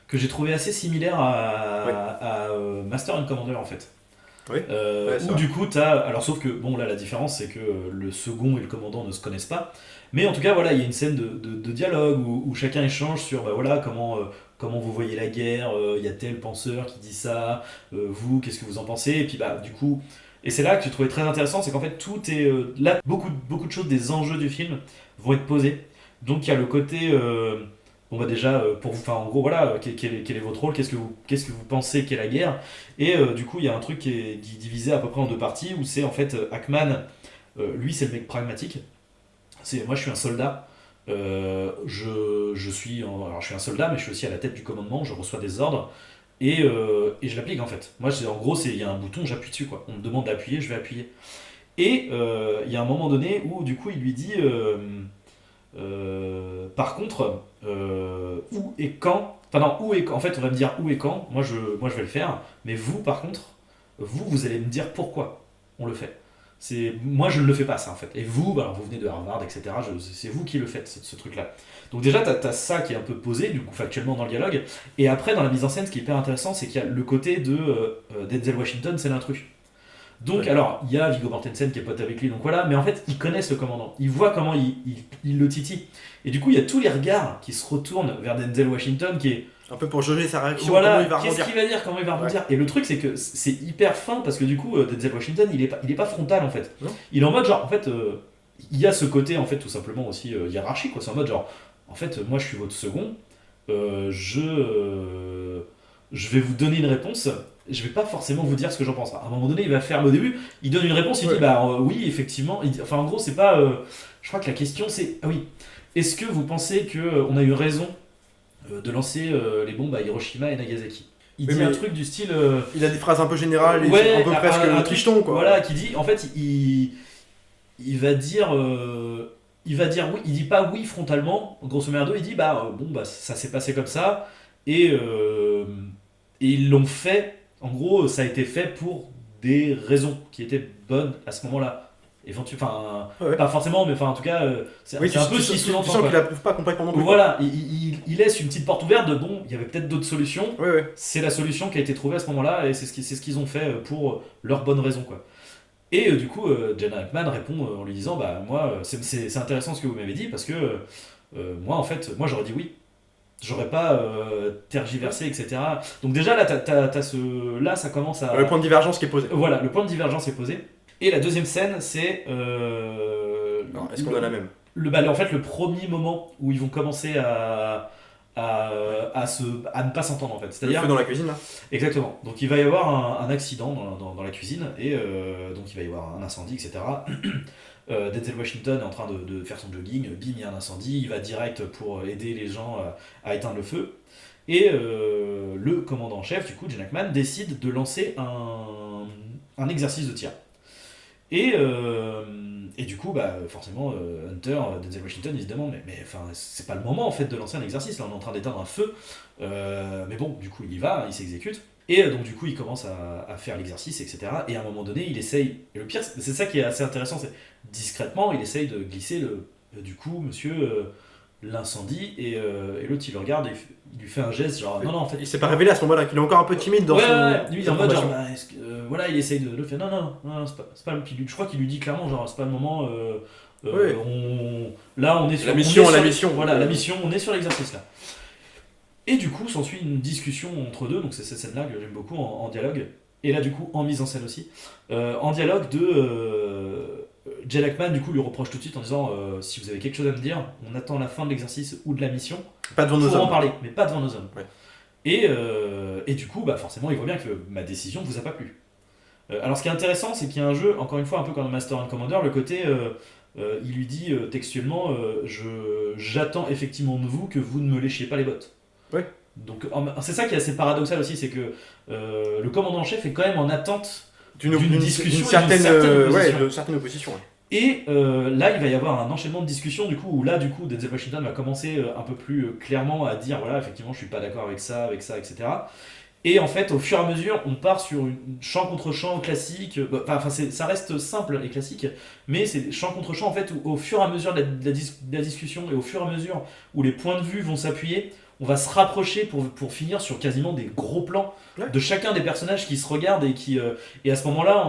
que j'ai trouvé assez similaire à Master and Commander en fait. Oui. Où du coup t'as... Alors sauf que, bon là la différence c'est que le second et le commandant ne se connaissent pas, mais en tout cas voilà, il y a une scène de dialogue où chacun échange sur comment vous voyez la guerre, il y a tel penseur qui dit ça, vous qu'est-ce que vous en pensez, et puis du coup... Et c'est là que j'ai trouvé très intéressant, c'est qu'en fait tout est... là beaucoup de choses, des enjeux du film vont être posés, donc il y a le côté... Bon déjà, pour vous, en gros voilà, quel est votre rôle, qu'est-ce que vous pensez qu'est la guerre, et du coup il y a un truc qui est divisé à peu près en deux parties, où c'est en fait Hackman, lui c'est le mec pragmatique, moi je suis un soldat, je suis un soldat mais je suis aussi à la tête du commandement, je reçois des ordres, et je l'applique en fait. Moi en gros il y a un bouton, j'appuie dessus quoi, on me demande d'appuyer, je vais appuyer. Et il y a un moment donné où du coup il lui dit... par contre, où et quand, enfin non, où et quand, en fait on va me dire où et quand, moi je vais le faire, mais vous par contre, vous allez me dire pourquoi on le fait. Moi je ne le fais pas ça en fait, et vous, vous venez de Harvard, etc., c'est vous qui le faites, ce truc-là. Donc déjà t'as ça qui est un peu posé, du coup factuellement dans le dialogue, et après dans la mise en scène ce qui est hyper intéressant c'est qu'il y a le côté de Denzel Washington, c'est l'intrus. Donc ouais. Alors, il y a Viggo Mortensen qui est pote avec lui, donc voilà, mais en fait, ils connaissent le commandant, ils voient comment il le titille. Et du coup, il y a tous les regards qui se retournent vers Denzel Washington qui est... Un peu pour jauger sa réaction, voilà, comment il va rebondir. Qu'est-ce qu'il va dire, comment il va rebondir. Et le truc, c'est que c'est hyper fin, parce que du coup, Denzel Washington, il est pas frontal, en fait. Non. Il est en mode, genre, en fait, il y a ce côté, en fait, tout simplement aussi hiérarchique, quoi. C'est en mode, genre, en fait, moi, je suis votre second, je vais vous donner une réponse, je vais pas forcément vous dire ce que j'en pense. À un moment donné, il va faire au début, il donne une réponse, il Ouais. dit oui, effectivement. Enfin, en gros, c'est pas. Je crois que la question c'est ah oui, est-ce que vous pensez que on a eu raison de lancer les bombes à Hiroshima et Nagasaki? Il Oui, dit mais un truc du style. Il a des phrases un peu générales et Ouais, un peu presque un truc, tricheton, quoi. voilà, qui dit, en fait, il va dire, oui, il dit pas oui frontalement, grosso merdo, il dit bon bah ça s'est passé comme ça et, euh, et ils l'ont fait. En gros, ça a été fait pour des raisons qui étaient bonnes à ce moment-là. Enfin, Ouais. pas forcément, mais enfin en tout cas, c'est Oui, c'est un peu ce qui tu sous-entend. sens Quoi. qu'il approuve pas complètement non plus. quoi. Voilà, il laisse une petite porte ouverte de bon, il y avait peut-être d'autres solutions. Ouais, ouais. C'est la solution qui a été trouvée à ce moment-là et c'est ce qu'ils ont fait pour leurs bonnes raisons quoi. Et du coup, Jenna Hackman répond en lui disant moi c'est intéressant ce que vous m'avez dit parce que moi en fait moi j'aurais dit oui. J'aurais pas tergiversé etc. Donc déjà là là ça commence à Le point de divergence qui est posé. voilà le point de divergence est posé. Et la deuxième scène c'est Alors, est-ce qu'on a la même en fait le premier moment où ils vont commencer à, à ne pas s'entendre en fait. Le C'est-à-dire feu dans la cuisine, là. exactement. Donc il va y avoir un accident dans la cuisine et donc il va y avoir un incendie, etc. Denzel Washington est en train de faire son jogging, bim, il y a un incendie, il va direct pour aider les gens à éteindre le feu. Et le commandant en chef, du coup, Gene Hackman, décide de lancer un exercice de tir. Et du coup, forcément, Hunter, Denzel Washington, il se demande, mais enfin, c'est pas le moment en fait de lancer un exercice, là on est en train d'éteindre un feu. Mais bon, du coup, il y va, il s'exécute. Et donc, du coup, il commence à faire l'exercice, etc. Et à un moment donné, il essaye. Et le pire, c'est ça qui est assez intéressant, c'est discrètement, il essaye de glisser du coup, monsieur, l'incendie. Et l'autre, il le regarde et il lui fait un geste, genre, non, en fait. Il s'est pas révélé à ce moment-là, qu'il est encore un peu timide dans Ouais, son. ouais, lui il est en mode genre, information. voilà, il essaye de le faire. Non, c'est pas le puis je crois qu'il lui dit clairement, genre, c'est pas le moment. Ouais. Là, on est sur La mission, on est la sur- mission. Voilà, la mission, on est sur l'exercice là. Et du coup, s'ensuit une discussion entre deux, donc c'est cette scène-là que j'aime beaucoup en dialogue. Et là, du coup, en mise en scène aussi. En dialogue de. Jay Hackman, du coup, lui reproche tout de suite en disant si vous avez quelque chose à me dire, on attend la fin de l'exercice ou de la mission Pas devant nos pour en hommes. parler, mais pas devant nos hommes. Ouais. Et du coup, forcément, il voit bien que ma décision vous a pas plu. Alors, ce qui est intéressant, c'est qu'il y a un jeu, encore une fois, un peu comme dans Master and Commander, le côté, il lui dit textuellement j'attends effectivement de vous que vous ne me léchiez pas les bottes. Ouais. Donc, c'est ça qui est assez paradoxal aussi, c'est que le commandant en chef est quand même en attente d'une discussion et d'une certaine opposition. de certaines oppositions. Ouais. Et là, il va y avoir un enchaînement de discussions, du coup, où là, du coup, Denzel Washington va commencer un peu plus clairement à dire, voilà, effectivement, je suis pas d'accord avec ça, etc. Et en fait, au fur et à mesure, on part sur une chant contre chant classique. Ça reste simple et classique, mais c'est chant contre chant, en fait, où au fur et à mesure de la discussion et au fur et à mesure où les points de vue vont s'appuyer, on va se rapprocher pour finir sur quasiment des gros plans Ouais. de chacun des personnages qui se regardent et à ce moment-là,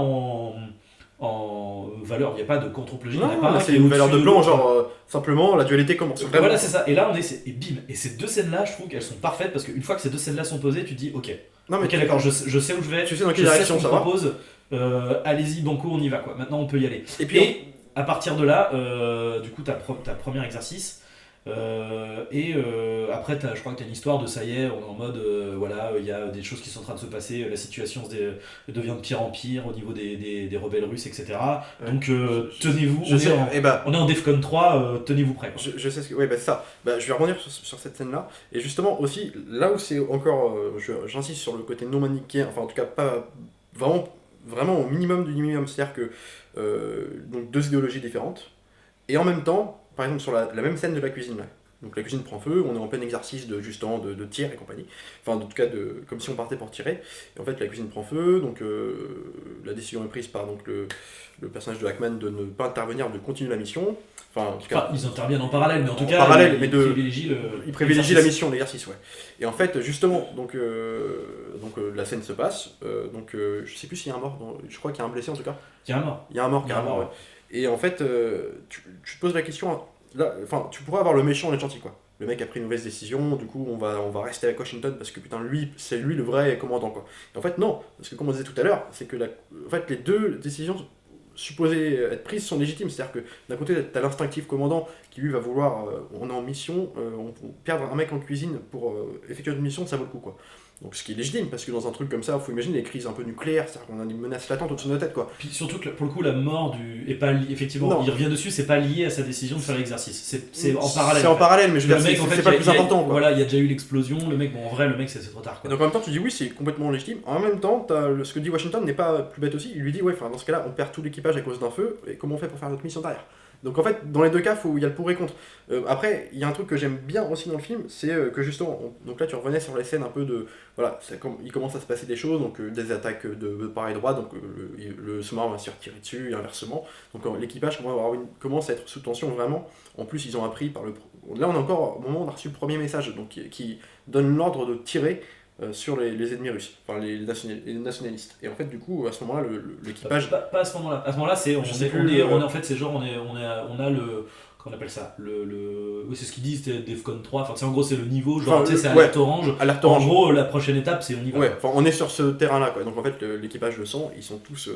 en valeur, il n'y a pas de contre-plongée, il n'y en a pas Non, un c'est qui est une valeur au-dessus de plan, l'autre. genre simplement la dualité commence. Vraiment. Voilà, c'est ça. Et là, et bim. Et ces deux scènes-là, je trouve qu'elles sont parfaites parce qu'une fois que ces deux scènes-là sont posées, tu te dis, ok, Non, mais ok, d'accord, je sais où je vais, tu sais dans je quelle sais direction ce qu'on ça va. propose. Allez-y, banco, on y va quoi. Maintenant, on peut y aller. Et puis, Et à partir de là, du coup, t'as premier exercice. Après, je crois que tu as une histoire de ça y est, on est en mode voilà, il y a des choses qui sont en train de se passer, la situation devient de pire en pire au niveau des rebelles russes, etc. Ouais. Donc tenez-vous, je sais, on est en Defcon 3, tenez-vous prêts. Quoi. je sais ce que. Ouais, c'est ça. Je vais rebondir sur cette scène-là. Et justement, aussi, là où c'est encore. J'insiste sur le côté non manichéen, enfin, en tout cas, pas. Vraiment au minimum du minimum. C'est-à-dire que. Donc, deux idéologies différentes. Et en même temps, par exemple, sur la même scène de la cuisine, là. Donc, la cuisine prend feu, on est en plein exercice justement de tir et compagnie. Enfin, en tout cas, comme si on partait pour tirer. Et en fait, la cuisine prend feu, donc la décision est prise par donc, le personnage de Hackman de ne pas intervenir, de continuer la mission. Enfin, en tout cas, Ils interviennent en parallèle, mais en tout En cas, parallèle, ils mais privilégient il privilégie la mission, l'exercice, ouais. Et en fait, justement, la scène se passe. Je sais plus s'il y a un mort, je crois qu'il y a un blessé en tout cas. Carrément. Il y a un mort Il y a un carrément, mort, ouais. Et en fait, tu te poses la question, là, enfin, tu pourrais avoir le méchant et le gentil, quoi. Le mec a pris une mauvaise décision, du coup on va rester avec Washington parce que putain c'est lui le vrai commandant, quoi. Et en fait non, parce que comme on disait tout à l'heure, c'est que en fait les deux décisions supposées être prises sont légitimes, c'est-à-dire que d'un côté t'as l'instinctif commandant qui lui va vouloir, on est en mission, perdre un mec en cuisine pour effectuer une mission, ça vaut le coup, quoi. Donc ce qui est légitime, parce que dans un truc comme ça, il faut imaginer les crises un peu nucléaires, c'est-à-dire qu'on a une menace latente au-dessus de nos têtes, quoi. Puis surtout que pour le coup, la mort est pas effectivement, Non. il revient dessus, c'est pas lié à sa décision de faire l'exercice. C'est en parallèle. C'est en parallèle, mais je veux Le dire, mec, en fait, c'est pas il y le a- plus important, quoi. Voilà, il y a déjà eu l'explosion. Le mec, bon, en vrai, le mec, c'est trop tard, Et quoi. donc en même temps, tu dis oui, c'est complètement légitime. En même temps, ce que dit Washington n'est pas plus bête aussi. Il lui dit, ouais, dans ce cas-là, on perd tout l'équipage à cause d'un feu, et comment on fait pour faire notre mission derrière? Donc en fait, dans les deux cas, il y a le pour et contre. Après, il y a un truc que j'aime bien aussi dans le film, c'est que justement, donc là tu revenais sur les scènes un peu de, voilà, il commence à se passer des choses, donc des attaques de part et droite, donc le sous-marin va se retirer dessus et inversement. Donc l'équipage commence à être sous tension vraiment. En plus, ils ont appris là on est encore au moment où on a reçu le premier message, donc qui donne l'ordre de tirer sur les ennemis russes, enfin les nationalistes. Et en fait, du coup, à ce moment-là, l'équipage. Pas à ce moment-là. À ce moment-là, c'est en fait, c'est genre on a le qu'on appelle ça oui, c'est ce qu'ils disent, c'était Defcon 3. Enfin, en gros, c'est le niveau, genre, tu sais, c'est alerte orange. Alerte En orange. gros, la prochaine étape, c'est on y va. Ouais, enfin, on est sur ce terrain-là, quoi. Donc en fait, l'équipage le sent, ils sont tous,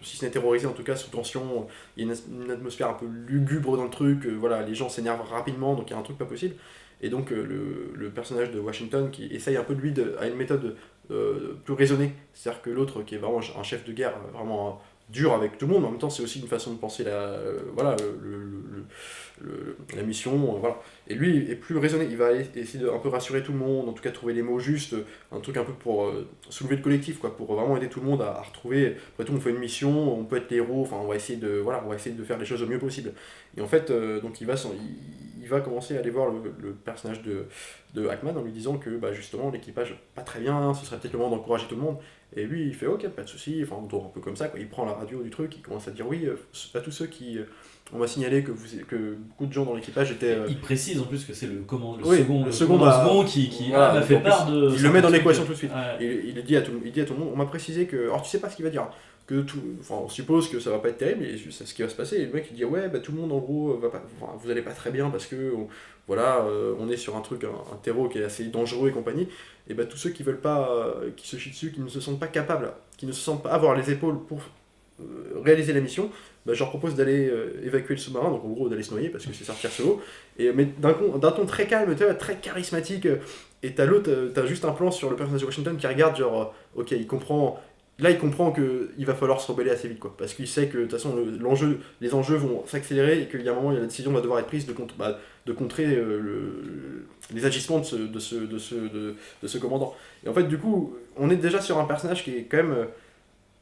si ce n'est terrorisés, en tout cas sous tension. Il y a une atmosphère un peu lugubre dans le truc. Voilà, les gens s'énervent rapidement, donc il y a un truc pas possible. Et donc le personnage de Washington qui essaye un peu de lui à une méthode plus raisonnée, c'est-à-dire que l'autre qui est vraiment un chef de guerre vraiment dur avec tout le monde, en même temps c'est aussi une façon de penser la mission, voilà. Et lui est plus raisonné, il va essayer de un peu rassurer tout le monde, en tout cas trouver les mots justes, un truc un peu pour soulever le collectif, quoi, pour vraiment aider tout le monde à retrouver, après tout on fait une mission, on peut être les héros, enfin on va essayer de faire les choses au mieux possible. Et en fait, donc il va commencer à aller voir le personnage de Hackman en lui disant que justement l'équipage pas très bien, ce serait peut-être le moment d'encourager tout le monde. Et lui il fait ok, pas de soucis, enfin on tourne un peu comme ça, quoi. Il prend la radio du truc, il commence à dire oui à tous ceux qui on m'a signalé que beaucoup de gens dans l'équipage étaient. Il précise en plus que c'est le second second qui voilà, m'a fait part de. Il le met dans l'équation tout de suite. Ouais. Il dit à tout le monde, on m'a précisé que. Alors tu sais pas ce qu'il va dire. On suppose que ça va pas être terrible et c'est ce qui va se passer. Et le mec il dit ouais tout le monde en gros vous allez pas très bien parce que on est sur un truc, un terreau qui est assez dangereux et compagnie. Et tous ceux qui veulent pas, qui se chient dessus, qui ne se sentent pas capables, qui ne se sentent pas avoir les épaules pour réaliser la mission, je leur propose d'aller évacuer le sous-marin, donc en gros d'aller se noyer parce que c'est sortir sous l'eau. Mais d'un ton très calme, très charismatique. Et t'as juste un plan sur le personnage de Washington qui regarde genre ok il comprend. Là, il comprend qu'il va falloir se rebeller assez vite, quoi, parce qu'il sait que de toute façon les enjeux vont s'accélérer et qu'il y a un moment, la décision va devoir être prise de contrer les agissements de ce commandant. Et en fait, du coup, on est déjà sur un personnage qui est quand même,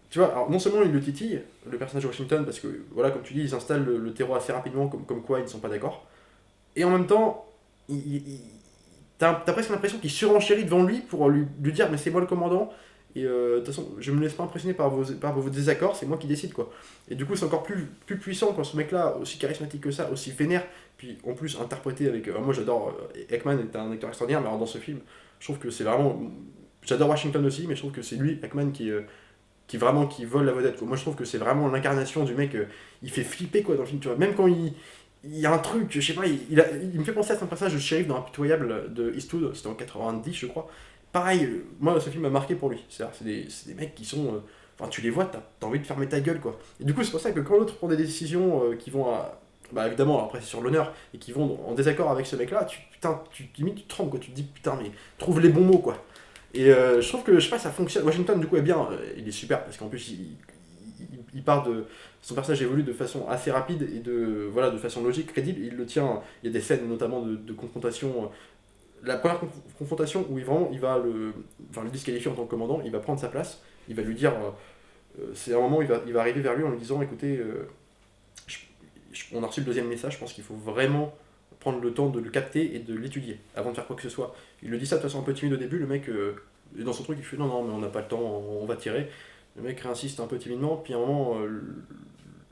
tu vois, alors non seulement il le titille, le personnage de Washington, parce que voilà, comme tu dis, ils installent le terreau assez rapidement, comme quoi ils ne sont pas d'accord, et en même temps, t'as presque l'impression qu'il surenchérit devant lui pour lui dire mais c'est moi le commandant. Et de toute façon, je me laisse pas impressionner par vos désaccords, c'est moi qui décide, quoi. Et du coup, c'est encore plus puissant quand ce mec-là, aussi charismatique que ça, aussi vénère, puis en plus interprété avec. Moi j'adore, Hackman est un acteur extraordinaire, mais alors dans ce film, je trouve que c'est vraiment. J'adore Washington aussi, mais je trouve que c'est lui, Hackman, qui vole la vedette, quoi. Moi je trouve que c'est vraiment l'incarnation du mec, il fait flipper, quoi, dans le film, tu vois. Même quand il y a un truc, je sais pas, il me fait penser à son passage de shérif dans Impitoyable de Eastwood, c'était en 90, je crois. Pareil, moi ce film m'a marqué pour lui. C'est des mecs qui sont. Enfin, tu les vois, t'as envie de fermer ta gueule, quoi. Et du coup, c'est pour ça que quand l'autre prend des décisions qui vont à. Évidemment, après c'est sur l'honneur, et qui vont en désaccord avec ce mec-là, limite tu te trembles, quoi. Tu te dis putain, mais trouve les bons mots, quoi. Et je trouve que, je sais pas, ça fonctionne. Washington, du coup, est bien. Il est super, parce qu'en plus, il part de. Son personnage évolue de façon assez rapide et de façon logique, crédible. Il le tient. Il y a des scènes, notamment de confrontation. La première confrontation où il va le disqualifier en tant que commandant, il va prendre sa place, il va lui dire, c'est un moment où il va arriver vers lui en lui disant écoutez, on a reçu le deuxième message, je pense qu'il faut vraiment prendre le temps de le capter et de l'étudier avant de faire quoi que ce soit. Il le dit ça de façon un peu timide au début, le mec est dans son truc, il fait non mais on n'a pas le temps, on va tirer. Le mec réinsiste un peu timidement, puis à un moment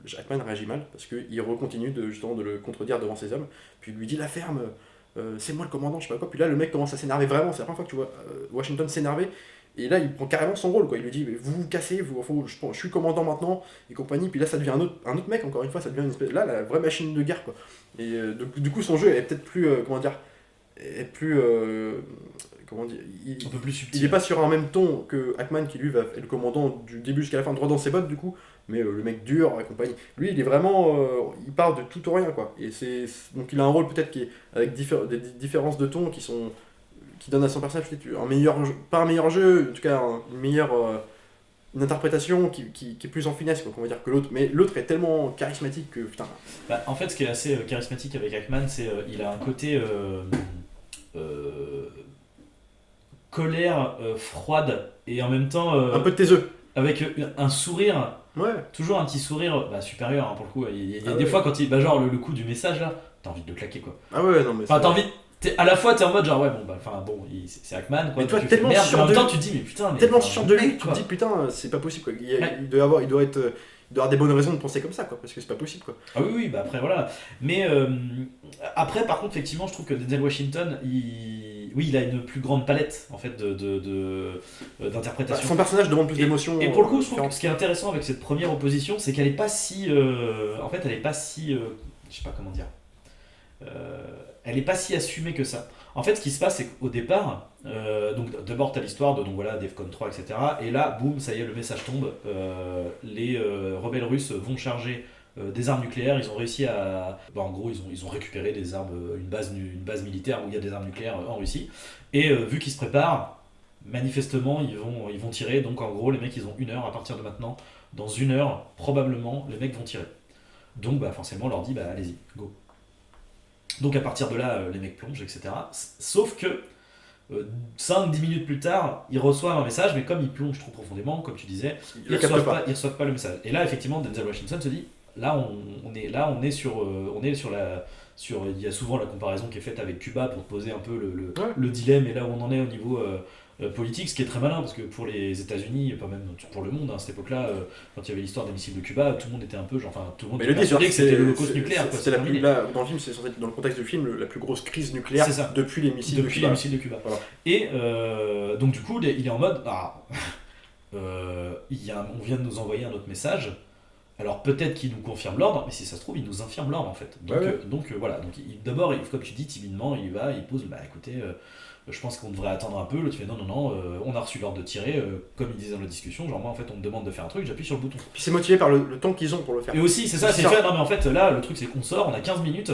Jackman réagit mal parce qu'il recontinue justement de le contredire devant ses hommes, puis il lui dit la ferme. C'est moi le commandant, je sais pas quoi. Puis là, le mec commence à s'énerver vraiment. C'est la première fois que tu vois Washington s'énerver. Et là, il prend carrément son rôle, quoi. Il lui dit, mais vous vous cassez, je suis commandant maintenant, et compagnie. Puis là, ça devient un autre mec, encore une fois, ça devient une espèce. Là, la vraie machine de guerre, quoi. Et du coup, son jeu est peut-être plus. Est plus. Comment dire un peu plus subtil. Il est pas sur un même ton que Hackman, qui lui va être le commandant du début jusqu'à la fin, droit dans ses bottes, du coup. Mais le mec dur et compagnie. Lui, il est vraiment. Il part de tout au rien, quoi. Et donc, il a un rôle peut-être qui est avec des différences de ton qui sont qui donne à son personnage peut-être un meilleur jeu, pas un meilleur jeu, en tout cas une meilleure une interprétation qui est plus en finesse, quoi, on va dire, que l'autre. Mais l'autre est tellement charismatique que putain. Bah, en fait, ce qui est assez charismatique avec Hackman, c'est il a un côté colère froide et en même temps Un peu de tes œufs. avec un sourire, Ouais. toujours un petit sourire supérieur hein, pour le coup. Il y a Ah des ouais. fois quand il, genre le coup du message là, t'as envie de le claquer quoi. Ah ouais, non mais. Enfin, t'as envie. À la fois, t'es en mode genre, ouais, bon, bah, enfin, bon, c'est Hackman, quoi. Mais toi, donc tu fais tellement merde, sûr mais en même de temps, lui. tu te dis, mais putain, mais. Tellement enfin, sûr de lui, mec, tu te quoi. dis putain, c'est pas possible quoi. Ouais. Il doit avoir des bonnes raisons de penser comme ça quoi, parce que c'est pas possible quoi. Ah oui, oui, bah après, voilà. Mais après, par contre, effectivement, je trouve que Denzel Washington, oui, il a une plus grande palette, en fait, d'interprétation. Son personnage demande plus d'émotions. Et pour le coup, je trouve que différentes. ce qui est intéressant avec cette première opposition, c'est qu'elle est pas si. En fait, elle est pas si. Je sais pas comment dire. Elle est pas si assumée que ça. En fait, ce qui se passe, c'est qu'au départ, donc d'abord, t'as l'histoire de donc voilà, Defcon 3, etc. Et là, boum, ça y est, le message tombe. Les rebelles russes vont charger des armes nucléaires. Ils ont réussi à. Bah, en gros, ils ont récupéré des armes, une base militaire où il y a des armes nucléaires en Russie. Et vu qu'ils se préparent, manifestement, ils vont tirer. Donc en gros, les mecs, ils ont 1 heure à partir de maintenant. Dans 1 heure, probablement, les mecs vont tirer. Donc bah, forcément, on leur dit, bah allez-y, go. Donc à partir de là, les mecs plongent, etc. Sauf que 5-10 minutes plus tard, ils reçoivent un message, mais comme ils plongent trop profondément, comme tu disais, Il le capte pas. ils reçoivent pas le message. Et là, effectivement, Denzel Washington se dit, là, on est sur il y a souvent la comparaison qui est faite avec Cuba pour poser un peu Ouais. le dilemme et là où on en est au niveau politique, ce qui est très malin parce que pour les États-Unis, pas même pour le monde, hein, à cette époque-là, quand il y avait l'histoire des missiles de Cuba, tout le monde était un peu, genre, enfin, tout le monde Mais était le dit, persuadé que c'était l'holocauste c'est nucléaire. quoi, c'est la terminé. plus, là, dans le film, c'est censé être, dans le contexte du film, la plus grosse crise nucléaire C'est ça. depuis les missiles Depuis de Cuba. les missiles de Cuba. Voilà. Et donc du coup, il est en mode, on vient de nous envoyer un autre message. Alors peut-être qu'il nous confirme l'ordre, mais si ça se trouve, il nous infirme l'ordre en fait. Donc, voilà. Donc d'abord, comme tu dis timidement, il va, il pose, bah écoutez, je pense qu'on devrait attendre un peu. L'autre fait non, on a reçu l'ordre de tirer, comme il disait dans la discussion. Genre moi en fait, on me demande de faire un truc, j'appuie sur le bouton. Puis c'est motivé par le temps qu'ils ont pour le faire. Et aussi, c'est ça, c'est fait. Non, mais en fait, là, le truc, c'est qu'on sort, on a 15 minutes.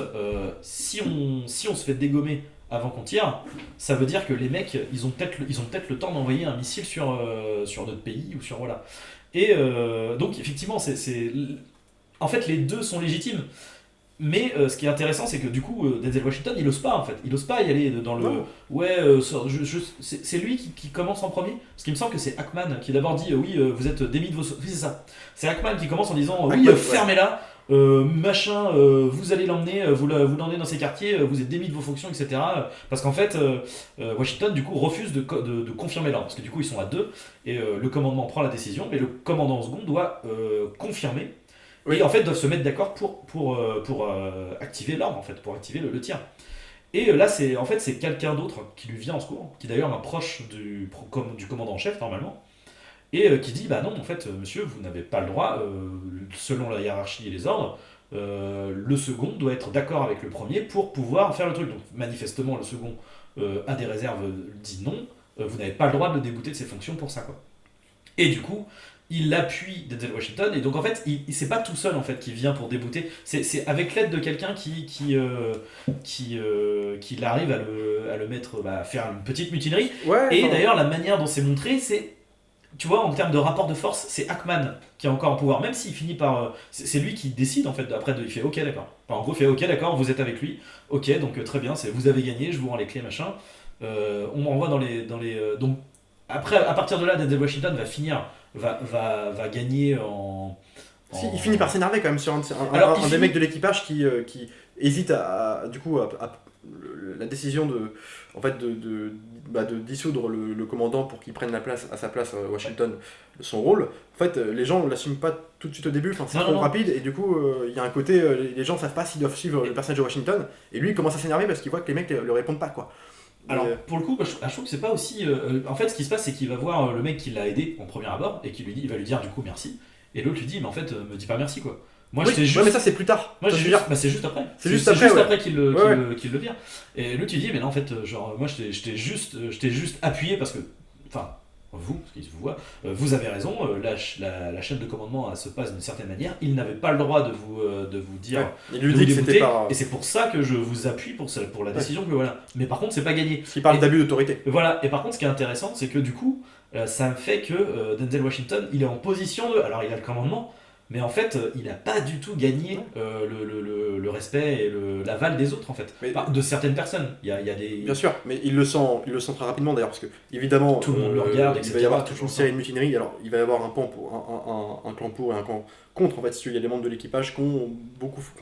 Si on se fait dégommer avant qu'on tire, ça veut dire que les mecs, ils ont peut-être le temps d'envoyer un missile sur notre pays ou sur. Voilà. Et donc, effectivement, en fait, les deux sont légitimes. Mais ce qui est intéressant, c'est que du coup, Denzel Washington, il ose pas en fait. Il ose pas y aller dans le. Non. Ouais, c'est lui qui commence en premier. Parce qu'il me semble que c'est Hackman qui d'abord dit oui, vous êtes démis de vos. Oui, c'est ça. C'est Hackman qui commence en disant oui, Hackman, ouais. fermez-la, machin, vous allez l'emmener, vous l'emmenez dans ces quartiers, vous êtes démis de vos fonctions, etc. Parce qu'en fait, Washington, du coup, refuse de confirmer l'ordre. Parce que du coup, ils sont à deux et le commandement prend la décision, mais le commandant en second doit confirmer. Oui. Et en fait, doivent se mettre d'accord pour activer l'arme, en fait, pour activer le tir. Et là, c'est quelqu'un d'autre qui lui vient en secours, qui d'ailleurs est un proche du commandant en chef, normalement, et qui dit, bah non, en fait, monsieur, vous n'avez pas le droit, selon la hiérarchie et les ordres, le second doit être d'accord avec le premier pour pouvoir faire le truc. Donc, manifestement, le second a des réserves, dit non, vous n'avez pas le droit de le débouter de ses fonctions pour ça, quoi. Et du coup, il appuie Denzel Washington et donc en fait c'est pas tout seul en fait qui vient pour débouter, c'est avec l'aide de quelqu'un qui arrive à le mettre, à faire une petite mutinerie. Ouais, Et enfin, d'ailleurs la manière dont c'est montré, c'est, tu vois, en termes de rapport de force, c'est Hackman qui a encore un pouvoir, même s'il finit par c'est lui qui décide en fait. Après il fait ok d'accord, enfin, en gros il fait ok d'accord, vous êtes avec lui, ok, donc très bien, vous avez gagné, je vous rends les clés, machin. On m'envoie dans les donc après, à partir de là, Denzel Washington va gagner en. si, il finit par s'énerver quand même sur un des mecs de l'équipage qui hésite du coup à la décision de dissoudre le commandant pour qu'il prenne à sa place Washington son rôle. En fait, les gens ne l'assument pas tout de suite au début, enfin, c'est trop rapide et du coup il y a un côté les gens savent pas s'ils doivent suivre le personnage de Washington et lui il commence à s'énerver parce qu'il voit que les mecs ne répondent pas quoi. Alors, pour le coup, je trouve que c'est pas aussi. En fait, ce qui se passe, c'est qu'il va voir le mec qui l'a aidé en premier abord et il va lui dire du coup merci. Et l'autre lui dit, mais en fait, me dis pas merci quoi. Moi, oui, j'étais juste. ouais, mais ça c'est plus tard. Moi, Ça, je veux dire, c'est juste après. C'est juste après qu'il Ouais. le vire. Et l'autre, il dit, mais non, en fait, genre, moi, je t'ai juste appuyé parce que. Enfin, vous, parce qu'ils vous voient, vous avez raison, la chaîne de commandement se passe d'une certaine manière, il n'avait pas le droit de vous dire, Ouais. Il lui de dit vous que c'était débouter, pas. et c'est pour ça que je vous appuie pour la décision que voilà. Mais par contre, c'est pas gagné. Parce qu'il parle Et- d'abus d'autorité. Voilà, et par contre, ce qui est intéressant, c'est que du coup, ça fait que Denzel Washington, il est en position de. Alors, il a le commandement, mais en fait, il n'a pas du tout gagné le respect et l'aval des autres, en fait. Mais- De certaines personnes. Il y a des. Bien sûr, mais il le sent très rapidement d'ailleurs, parce que évidemment, Tout le monde le regarde, il etc., va y avoir toute toujours une série de mutineries. Alors, il va y avoir un clan pour et un clan contre. En fait, il y a des membres de l'équipage qu'on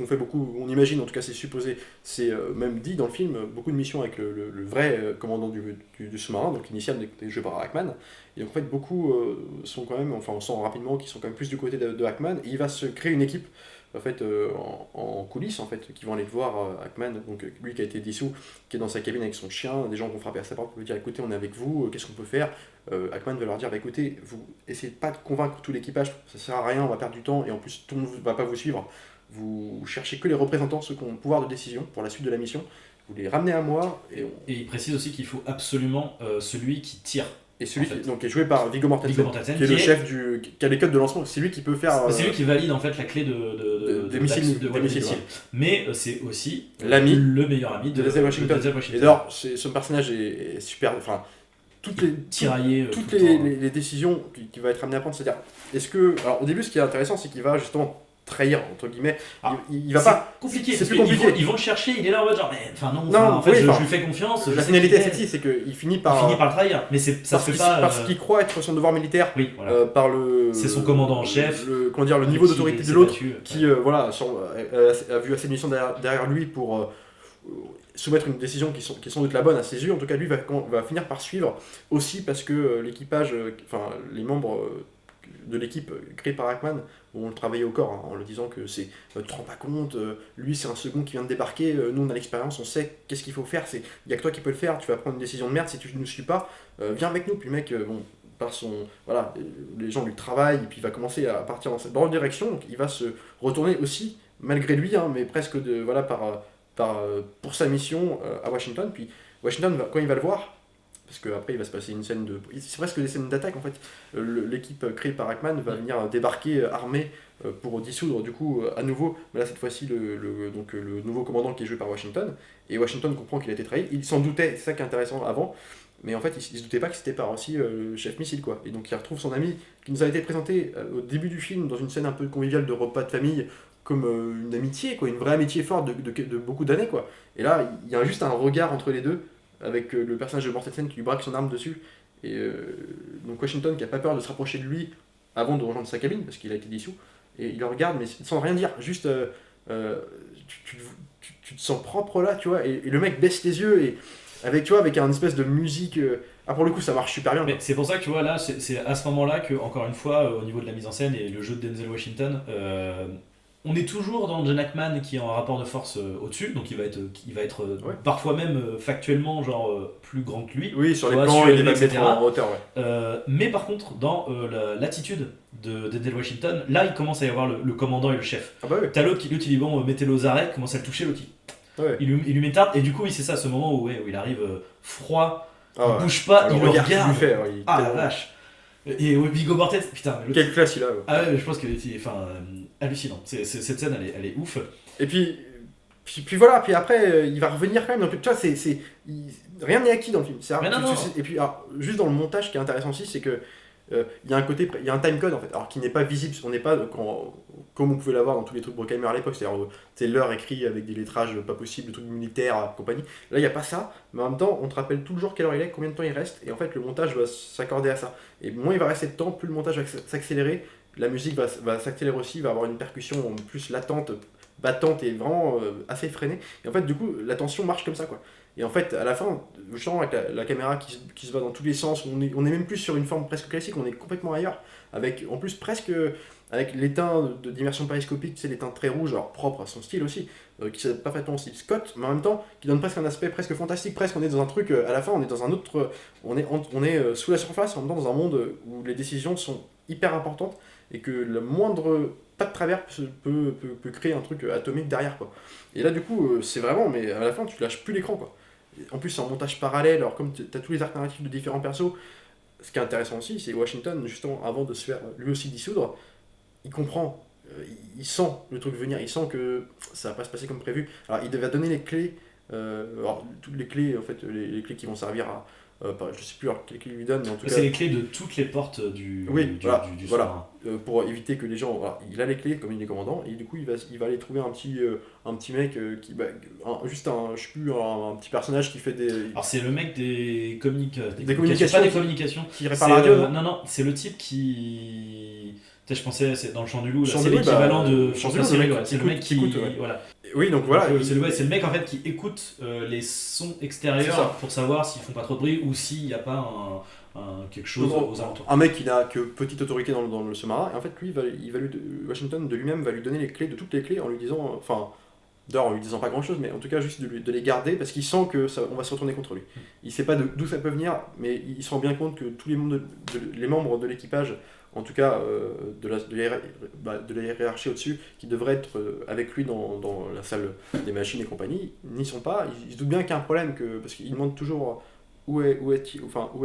fait beaucoup, on imagine, en tout cas, c'est supposé, c'est même dit dans le film, beaucoup de missions avec le vrai commandant du sous-marin, donc initial des jeux par Hackman. Et donc, en fait, beaucoup sont quand même, enfin, on sent rapidement qu'ils sont quand même plus du côté de Hackman. Et il va se créer une équipe en fait, en coulisses, en fait, qui vont aller voir Hackman, donc lui qui a été dissous, qui est dans sa cabine avec son chien, des gens vont frapper à sa porte pour lui dire écoutez, on est avec vous, qu'est-ce qu'on peut faire. Hackman va leur dire bah, écoutez, vous essayez pas de convaincre tout l'équipage, ça sert à rien, on va perdre du temps, et en plus tout le monde ne va pas vous suivre. Vous cherchez que les représentants, ceux qui ont le pouvoir de décision pour la suite de la mission, vous les ramenez à moi, Et il précise aussi qu'il faut absolument celui qui tire. et celui en fait. donc, qui est joué par Viggo Mortensen, Viggo Mortensen, qui est le chef qui a les codes de lancement, c'est lui qui peut faire C'est lui qui valide en fait la clé des missiles, des missiles, missiles. Mais c'est aussi L'ami le meilleur ami de Denzel Washington. Denzel Et d'ailleurs, son personnage est super. Enfin, toutes les, Tiraillé toutes tout le temps. les décisions qu'il va être amené à prendre, c'est-à-dire, est-ce que. Alors, au début, ce qui est intéressant, c'est qu'il va justement trahir, entre guillemets. Ah, il va c'est pas. compliqué. c'est parce plus que compliqué. Ils vont le chercher, il est là en mode genre, mais enfin non, Non, en fait, oui, je enfin, lui fais confiance. je La sais finalité de qu'il est. celle-ci, c'est qu'il finit Il par. finit par le trahir, mais ça se fait pas. Parce qu'il croit être son devoir militaire. Oui, voilà. Par le. C'est son commandant en chef. Comment dire, le niveau Avec qui d'autorité il de s'est l'autre, battu, qui voilà, a vu assez de missions derrière lui pour soumettre une décision qui est sans doute la bonne à ses yeux. En tout cas, lui va finir par suivre aussi parce que l'équipage, enfin les membres de l'équipe créée par Hackman vont le travailler au corps en le disant que c'est tu te rends pas compte, lui c'est un second qui vient de débarquer, nous on a l'expérience, on sait qu'est-ce qu'il faut faire, il y a que toi qui peux le faire, tu vas prendre une décision de merde si tu ne nous suis pas, viens avec nous. Puis le mec, bon, par son voilà, les gens lui travaillent et puis il va commencer à partir dans cette bonne direction, donc il va se retourner aussi malgré lui, hein, mais presque voilà pour sa mission à Washington. Puis Washington quand il va le voir, parce qu'après il va se passer une scène de. C'est presque des scènes d'attaque en fait. L'équipe créée par Hackman va venir débarquer armée pour dissoudre du coup à nouveau, mais là cette fois-ci donc, le nouveau commandant qui est joué par Washington. Et Washington comprend qu'il a été trahi. Il s'en doutait, c'est ça qui est intéressant avant, mais en fait il se doutait pas que c'était par aussi le chef missile quoi. Et donc il retrouve son ami qui nous a été présenté au début du film dans une scène un peu conviviale de repas de famille, comme une amitié, quoi, une vraie amitié forte de beaucoup d'années quoi. Et là il y a juste un regard entre les deux, avec le personnage de Mortensen qui lui braque son arme dessus, et donc Washington qui a pas peur de se rapprocher de lui avant de rejoindre sa cabine parce qu'il a été dissous, et il le regarde mais sans rien dire, juste tu te sens propre là, tu vois, et le mec baisse les yeux et avec, tu vois, avec un espèce de musique, pour le coup ça marche super bien. Mais c'est pour ça que tu vois là, c'est à ce moment-là que, encore une fois, au niveau de la mise en scène et le jeu de Denzel Washington, on est toujours dans John Hackman qui est en rapport de force au-dessus, donc il va être Ouais. parfois même factuellement genre plus grand que lui. Oui, sur les Tu vois, plans, surélevé, il va mettre etc. en hauteur, ouais. Mais par contre, dans l'attitude de Denzel Washington, là il commence à y avoir le commandant et le chef. Ah bah oui. T'as l'autre qui dit bon, mettez-le aux arrêts, commence à le toucher, l'autre Ouais. il lui met tarte, et du coup, oui, c'est ça, ce moment où il arrive froid, Ah ouais. il bouge pas, il le regard qu'il regarde. lui fait, ouais, il est Ah la tellement- vache! Et Viggo Mortensen, putain, mais l'autre. Quelle classe il a, ouais. Ah ouais, je pense que hallucinant. Cette scène, elle est ouf. Et puis voilà, puis après il va revenir quand même. Donc tu vois, rien n'est acquis dans le film. Mais non, non. Et puis alors, juste dans le montage, ce qui est intéressant aussi, c'est que il y a un timecode en fait, alors qui n'est pas visible. On n'est pas comme on pouvait l'avoir dans tous les trucs Bruckheimer à l'époque, c'est-à-dire c'est l'heure écrit avec des lettrages pas possibles, des trucs militaires, compagnie. Là il n'y a pas ça, mais en même temps on te rappelle tout le jour quelle heure il est, combien de temps il reste, et en fait le montage va s'accorder à ça. Et moins il va rester de temps, plus le montage va s'accélérer, la musique va s'accélérer aussi, va avoir une percussion plus latente, battante et vraiment assez freinée. Et en fait du coup la tension marche comme ça quoi. Et en fait, à la fin, justement, avec la caméra qui se va dans tous les sens, on est même plus sur une forme presque classique, on est complètement ailleurs. Avec, en plus, presque avec l'éteint d'immersion périscopique, c'est l'éteint très rouge, alors propre à son style aussi, qui s'adapte parfaitement au style Scott, mais en même temps, qui donne presque un aspect presque fantastique, presque on est dans un truc, à la fin, on est dans un autre. On est sous la surface, en même temps, dans un monde où les décisions sont hyper importantes, et que le moindre pas de travers peut créer un truc atomique derrière, quoi. Et là, du coup, c'est vraiment, mais à la fin, tu lâches plus l'écran, quoi. En plus, c'est en montage parallèle, alors comme tu as tous les arcs narratifs de différents persos, ce qui est intéressant aussi, c'est Washington, justement, avant de se faire lui aussi dissoudre, il comprend, il sent le truc venir, il sent que ça va pas se passer comme prévu. Alors il devait donner les clés, alors toutes les clés, en fait, les clés qui vont servir à, je sais plus alors, quelles clés il lui donne, mais en tout cas... C'est les clés de toutes les portes du sous-marin. Voilà. Pour éviter que les gens... Voilà, il a les clés, comme il est commandant, et du coup, il va aller trouver un petit mec qui... juste un, je sais plus, un petit personnage qui fait des... Alors c'est le mec des communications. Pas des communications. Qui répare la radio, non, c'est le type qui... Tu sais, je pensais, c'est dans le Champ du Loup, là, Champ c'est du Loup, l'équivalent de Champ du Chantal Loup, Cyril, le c'est le mec qui... écoute, ouais. Voilà. Oui, donc voilà. Donc, c'est le mec en fait qui écoute les sons extérieurs pour savoir s'ils font pas trop de bruit ou s'il n'y a pas quelque chose aux alentours. Un mec qui n'a que petite autorité dans le sous-marin, et en fait lui, Washington de lui-même va lui donner les clés de toutes les clés en lui disant, enfin, d'ailleurs en lui disant pas grand-chose, mais en tout cas juste de les garder parce qu'il sent que on va se retourner contre lui. Il sait pas d'où ça peut venir, mais il se rend bien compte que tous les membres de l'équipage, en tout cas de la hiérarchie au-dessus, qui devraient être avec lui dans la salle des machines et compagnie, n'y sont pas. Il se doute bien qu'il y a un problème, parce qu'il demande toujours où est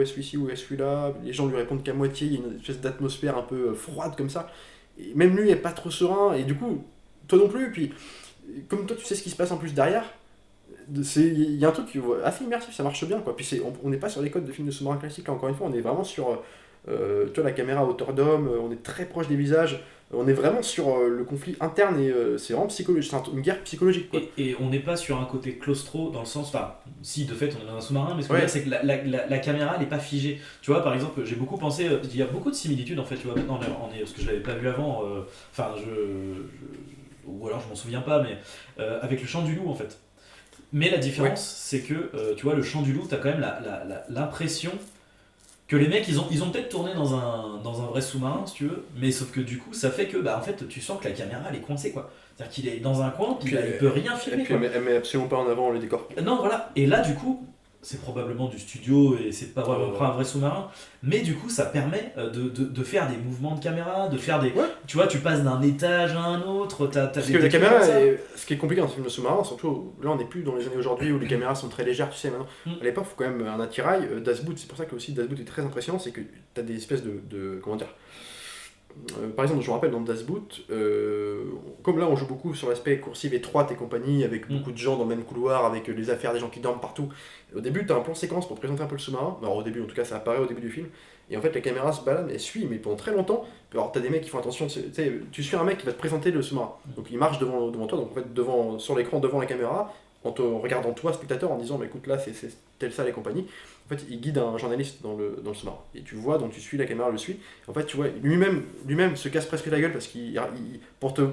celui-ci, où est celui-là. Les gens lui répondent qu'à moitié, il y a une espèce d'atmosphère un peu froide comme ça. Et même lui est pas trop serein, et du coup, toi non plus, puis comme toi tu sais ce qui se passe en plus derrière, il y a un truc assez immersif, ça marche bien, quoi. Puis on n'est pas sur les codes de films de sous-marin classiques, là, encore une fois, on est vraiment sur... toi, la caméra à hauteur d'homme, on est très proche des visages, on est vraiment sur le conflit interne et c'est vraiment psychologique, c'est une guerre psychologique, quoi. Et on n'est pas sur un côté claustro dans le sens, enfin, si de fait on est dans un sous-marin, mais ce que je veux dire c'est que la caméra elle n'est pas figée. Tu vois, par exemple, j'ai beaucoup pensé, il y a beaucoup de similitudes en fait, tu vois, maintenant parce que je l'avais pas vu avant, ou alors je m'en souviens pas, mais avec le Chant du Loup en fait. Mais la différence c'est que, tu vois, le Chant du Loup, t'as quand même l'impression que les mecs ils ont peut-être tourné dans un vrai sous-marin si tu veux, mais sauf que du coup ça fait que en fait tu sens que la caméra elle est coincée quoi. C'est-à-dire qu'il est dans un coin, puis il peut rien filmer. Et puis elle met absolument pas en avant le décor. Non voilà, et là du coup c'est probablement du studio et c'est pas vraiment un vrai sous-marin, mais du coup ça permet de faire des mouvements de caméra, de faire des... Tu vois, tu passes d'un étage à un autre, parce que la caméra, ce qui est compliqué dans ce film de sous-marin, surtout là on n'est plus dans les années aujourd'hui où les caméras sont très légères, tu sais maintenant. À l'époque il faut quand même un attirail, Das Boot, c'est pour ça que aussi Das Boot est très impressionnant, c'est que tu as des espèces de comment dire... par exemple, je me rappelle dans Das Boot, comme là on joue beaucoup sur l'aspect coursive étroite et compagnie, avec beaucoup de gens dans le même couloir, avec les affaires des gens qui dorment partout. Au début, tu as un plan séquence pour te présenter un peu le sous-marin. Alors au début, en tout cas, ça apparaît au début du film. Et en fait, la caméra se balade, elle suit, mais pendant très longtemps. Alors t'as des mecs qui font attention, tu suis un mec qui va te présenter le sous-marin. Donc il marche devant toi, donc en fait sur l'écran devant la caméra, en te regardant toi, spectateur, en disant, mais écoute là, c'est telle salle et compagnie. En fait, il guide un journaliste dans le sous-marin. Et tu vois, donc tu suis, la caméra le suit. En fait, tu vois, lui-même se casse presque la gueule parce pour te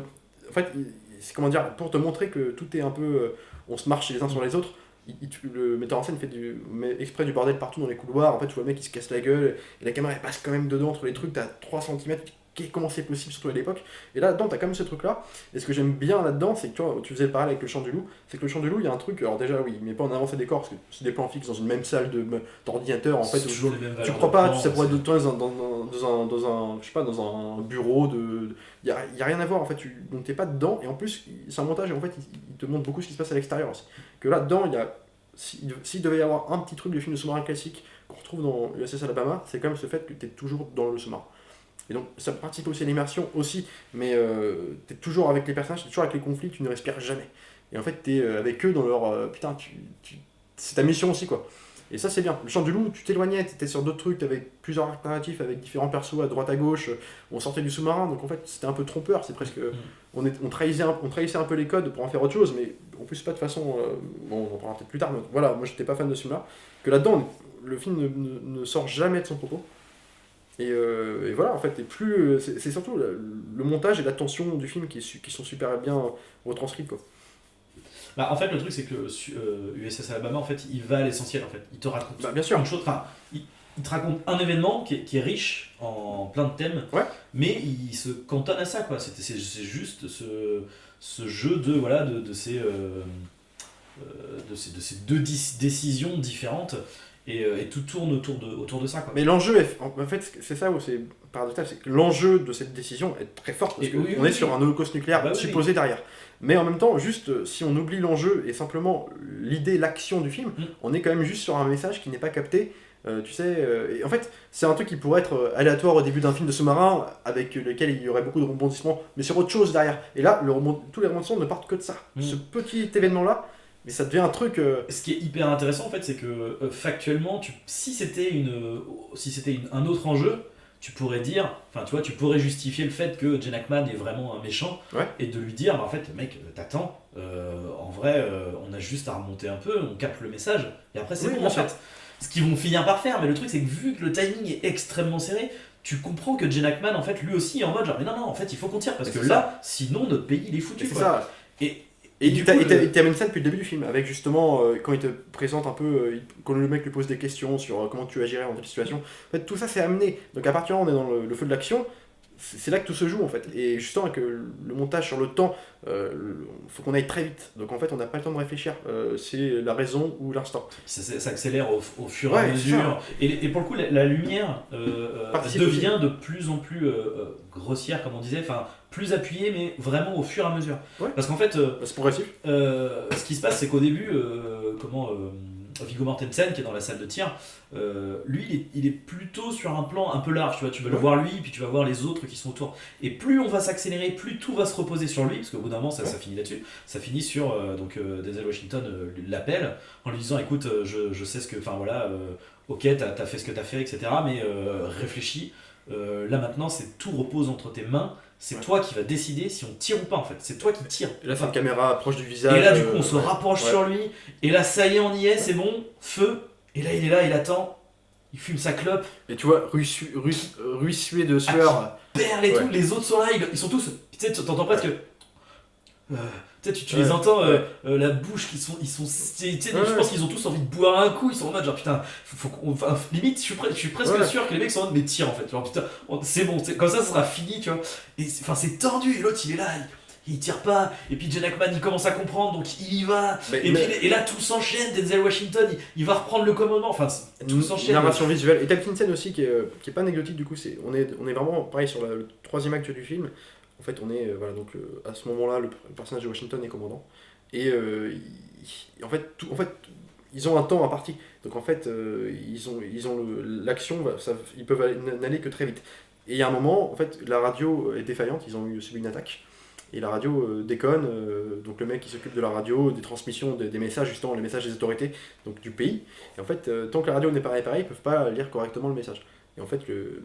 montrer que tout est un peu, on se marche les uns sur les autres. Le metteur en scène met exprès du bordel partout dans les couloirs. En fait, tu vois le mec qui se casse la gueule et la caméra elle passe quand même dedans entre les trucs. T'as 3 cm. Comment c'est possible, surtout à l'époque. Et là-dedans, t'as quand même ce truc-là. Et ce que j'aime bien là-dedans, c'est que tu faisais le parallèle avec le Chant du Loup. C'est que le Chant du Loup, il y a un truc. Alors, déjà, oui, il met pas en avant ses décors parce que c'est des plans fixes dans une même salle d'ordinateur. En fait, tu crois pas, ça pourrait être dans un bureau. Il y a rien à voir, en fait. Donc, t'es pas dedans. Et en plus, c'est un montage et en fait, il te montre beaucoup ce qui se passe à l'extérieur aussi. Que là-dedans, il y a. S'il devait y avoir un petit truc de film de sous-marin classique qu'on retrouve dans USS Alabama, c'est quand même ce fait que t'es toujours dans le sous-marin. Et donc ça participe aussi à l'immersion aussi, mais t'es toujours avec les personnages, t'es toujours avec les conflits, tu ne respires jamais. Et en fait t'es avec eux dans leur... c'est ta mission aussi quoi. Et ça c'est bien. Le Chant du Loup, tu t'éloignais, t'étais sur d'autres trucs avec plusieurs alternatifs, avec différents persos à droite à gauche, on sortait du sous-marin, donc en fait c'était un peu trompeur, c'est presque... On trahissait un peu les codes pour en faire autre chose, mais en plus pas de façon... on en parlera peut-être plus tard, mais voilà, moi j'étais pas fan de ce film-là. Que là-dedans, le film ne sort jamais de son propos. Et voilà, en fait, c'est surtout le montage et la tension du film qui sont super bien retranscrits, quoi. En fait, le truc, c'est que USS Alabama, en fait, il va à l'essentiel, en fait. Il te raconte bien sûr. une chose, il te raconte un événement qui est riche en plein de thèmes, mais il se cantonne à ça, quoi. C'est juste ce jeu de ces deux décisions différentes. Et tout tourne autour de ça, quoi. Mais l'enjeu, en fait, c'est ça où c'est paradoxal, c'est que l'enjeu de cette décision est très fort, parce qu'on est sur un holocauste nucléaire supposé derrière. Mais en même temps, juste, si on oublie l'enjeu et simplement l'idée, l'action du film, on est quand même juste sur un message qui n'est pas capté, tu sais. Et en fait, c'est un truc qui pourrait être aléatoire au début d'un film de sous-marin, avec lequel il y aurait beaucoup de rebondissements, mais sur autre chose derrière. Et là, tous les rebondissements ne partent que de ça. Ce petit événement-là, mais ça devient un truc... Ce qui est hyper intéressant en fait, c'est que factuellement, si c'était un autre enjeu, tu pourrais dire, enfin tu vois, tu pourrais justifier le fait que Gene Hackman est vraiment un méchant et de lui dire, bah, en fait, mec, t'attends, en vrai, on a juste à remonter un peu, on capte le message et après c'est bon en fait. Ce qu'ils vont finir par faire, mais le truc c'est que vu que le timing est extrêmement serré, tu comprends que Gene Hackman en fait lui aussi est en mode genre, mais non, en fait il faut qu'on tire parce que là, sinon notre pays il est foutu. C'est ça. Et il t'amène ça depuis le début du film, avec justement, quand il te présente un peu, quand le mec lui pose des questions sur comment tu agirais dans telle situation. En fait, tout ça c'est amené. Donc à partir du moment où on est dans le feu de l'action, c'est là que tout se joue en fait. Et justement, avec le montage sur le temps, faut qu'on aille très vite. Donc en fait, on n'a pas le temps de réfléchir. C'est la raison ou l'instant. Ça accélère au fur et à mesure. Et pour le coup, la lumière devient de plus en plus grossière, comme on disait. Enfin, plus appuyée, mais vraiment au fur et à mesure. Parce qu'en fait, c'est progressif. Ce qui se passe, c'est qu'au début, Viggo Mortensen, qui est dans la salle de tir, lui, il est plutôt sur un plan un peu large. Tu vois, tu vas le voir lui, puis tu vas voir les autres qui sont autour. Et plus on va s'accélérer, plus tout va se reposer sur lui, parce qu'au bout d'un moment, ça finit là-dessus. Ça finit sur Denzel Washington l'appelle en lui disant, écoute, je sais ce que, enfin voilà, ok, t'as fait ce que t'as fait, etc. Mais réfléchis. Là maintenant, tout repose entre tes mains. C'est toi qui vas décider si on tire ou pas en fait. C'est toi qui tires. Et là, c'est une caméra proche du visage. Et là, du coup, on se rapproche sur lui. Et là, ça y est, on y est, c'est bon. Feu. Et là, il est là, il attend. Il fume sa clope. Et tu vois, ruissuer de sueur. Perle et tout. Les autres sont là. Ils sont tous. Tu sais, t'entends presque. Tu les entends, la bouche, je pense qu'ils ont tous envie de boire un coup, ils sont en mode genre putain, limite je suis presque sûr que les mecs sont en mode mais tire en fait, genre putain, c'est bon, comme ça sera fini, tu vois, et c'est tendu, et l'autre il est là, il tire pas, et puis Gene Hackman il commence à comprendre, donc il y va, et là tout s'enchaîne, Denzel Washington il va reprendre le commandement, enfin tout s'enchaîne. Narration visuelle, et t'as une scène aussi qui est pas anecdotique du coup, on est vraiment pareil sur le troisième acte du film. En fait, on est à ce moment-là, le personnage de Washington est commandant, et en fait, ils ont un temps imparti. Donc en fait, ils ont l'action, ils peuvent n'aller que très vite. Et il y a un moment, en fait, la radio est défaillante. Ils ont subi une attaque, et la radio déconne. Donc le mec qui s'occupe de la radio, des transmissions, des messages, justement, les messages des autorités, donc du pays. Et en fait, tant que la radio n'est pas réparée, ils peuvent pas lire correctement le message. Et en fait,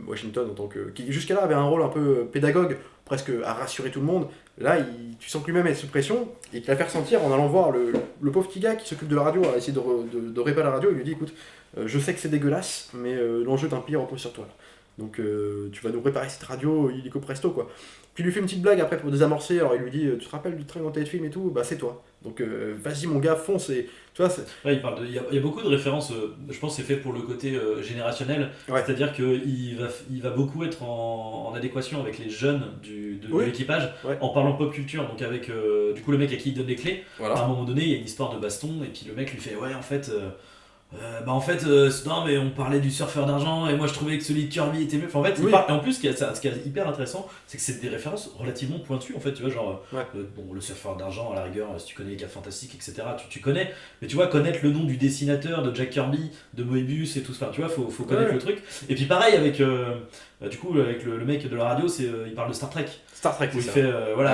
Washington, qui jusqu'à là avait un rôle un peu pédagogue, presque à rassurer tout le monde, là, tu sens que lui-même est sous pression, et qu'il la fait ressentir en allant voir le pauvre petit gars qui s'occupe de la radio, à essayer de réparer la radio, il lui dit, écoute, je sais que c'est dégueulasse, mais l'enjeu d'un pays repose sur toi. Donc tu vas nous réparer cette radio illico presto, quoi. Puis il lui fait une petite blague après pour désamorcer, alors il lui dit, tu te rappelles du train dans tes films et tout, bah c'est toi. Donc vas-y mon gars, fonce, et tu vois, il y a beaucoup de références, je pense que c'est fait pour le côté générationnel, c'est-à-dire qu'il va beaucoup être en adéquation avec les jeunes de l'équipage, en parlant pop culture, donc avec du coup le mec à qui il donne les clés, à un moment donné il y a une histoire de baston, et puis le mec lui fait ouais en fait... non mais on parlait du surfeur d'argent et moi je trouvais que celui de Kirby était mieux. Enfin, en fait, et en plus ce qui est hyper intéressant, c'est que c'est des références relativement pointues en fait, tu vois, genre le surfeur d'argent à la rigueur, si tu connais les 4 Fantastiques, etc. tu connais, mais tu vois, connaître le nom du dessinateur de Jack Kirby, de Moebius et tout ça, tu vois, faut connaître le truc. Et puis pareil avec du coup avec le mec de la radio, il parle de Star Trek où il fait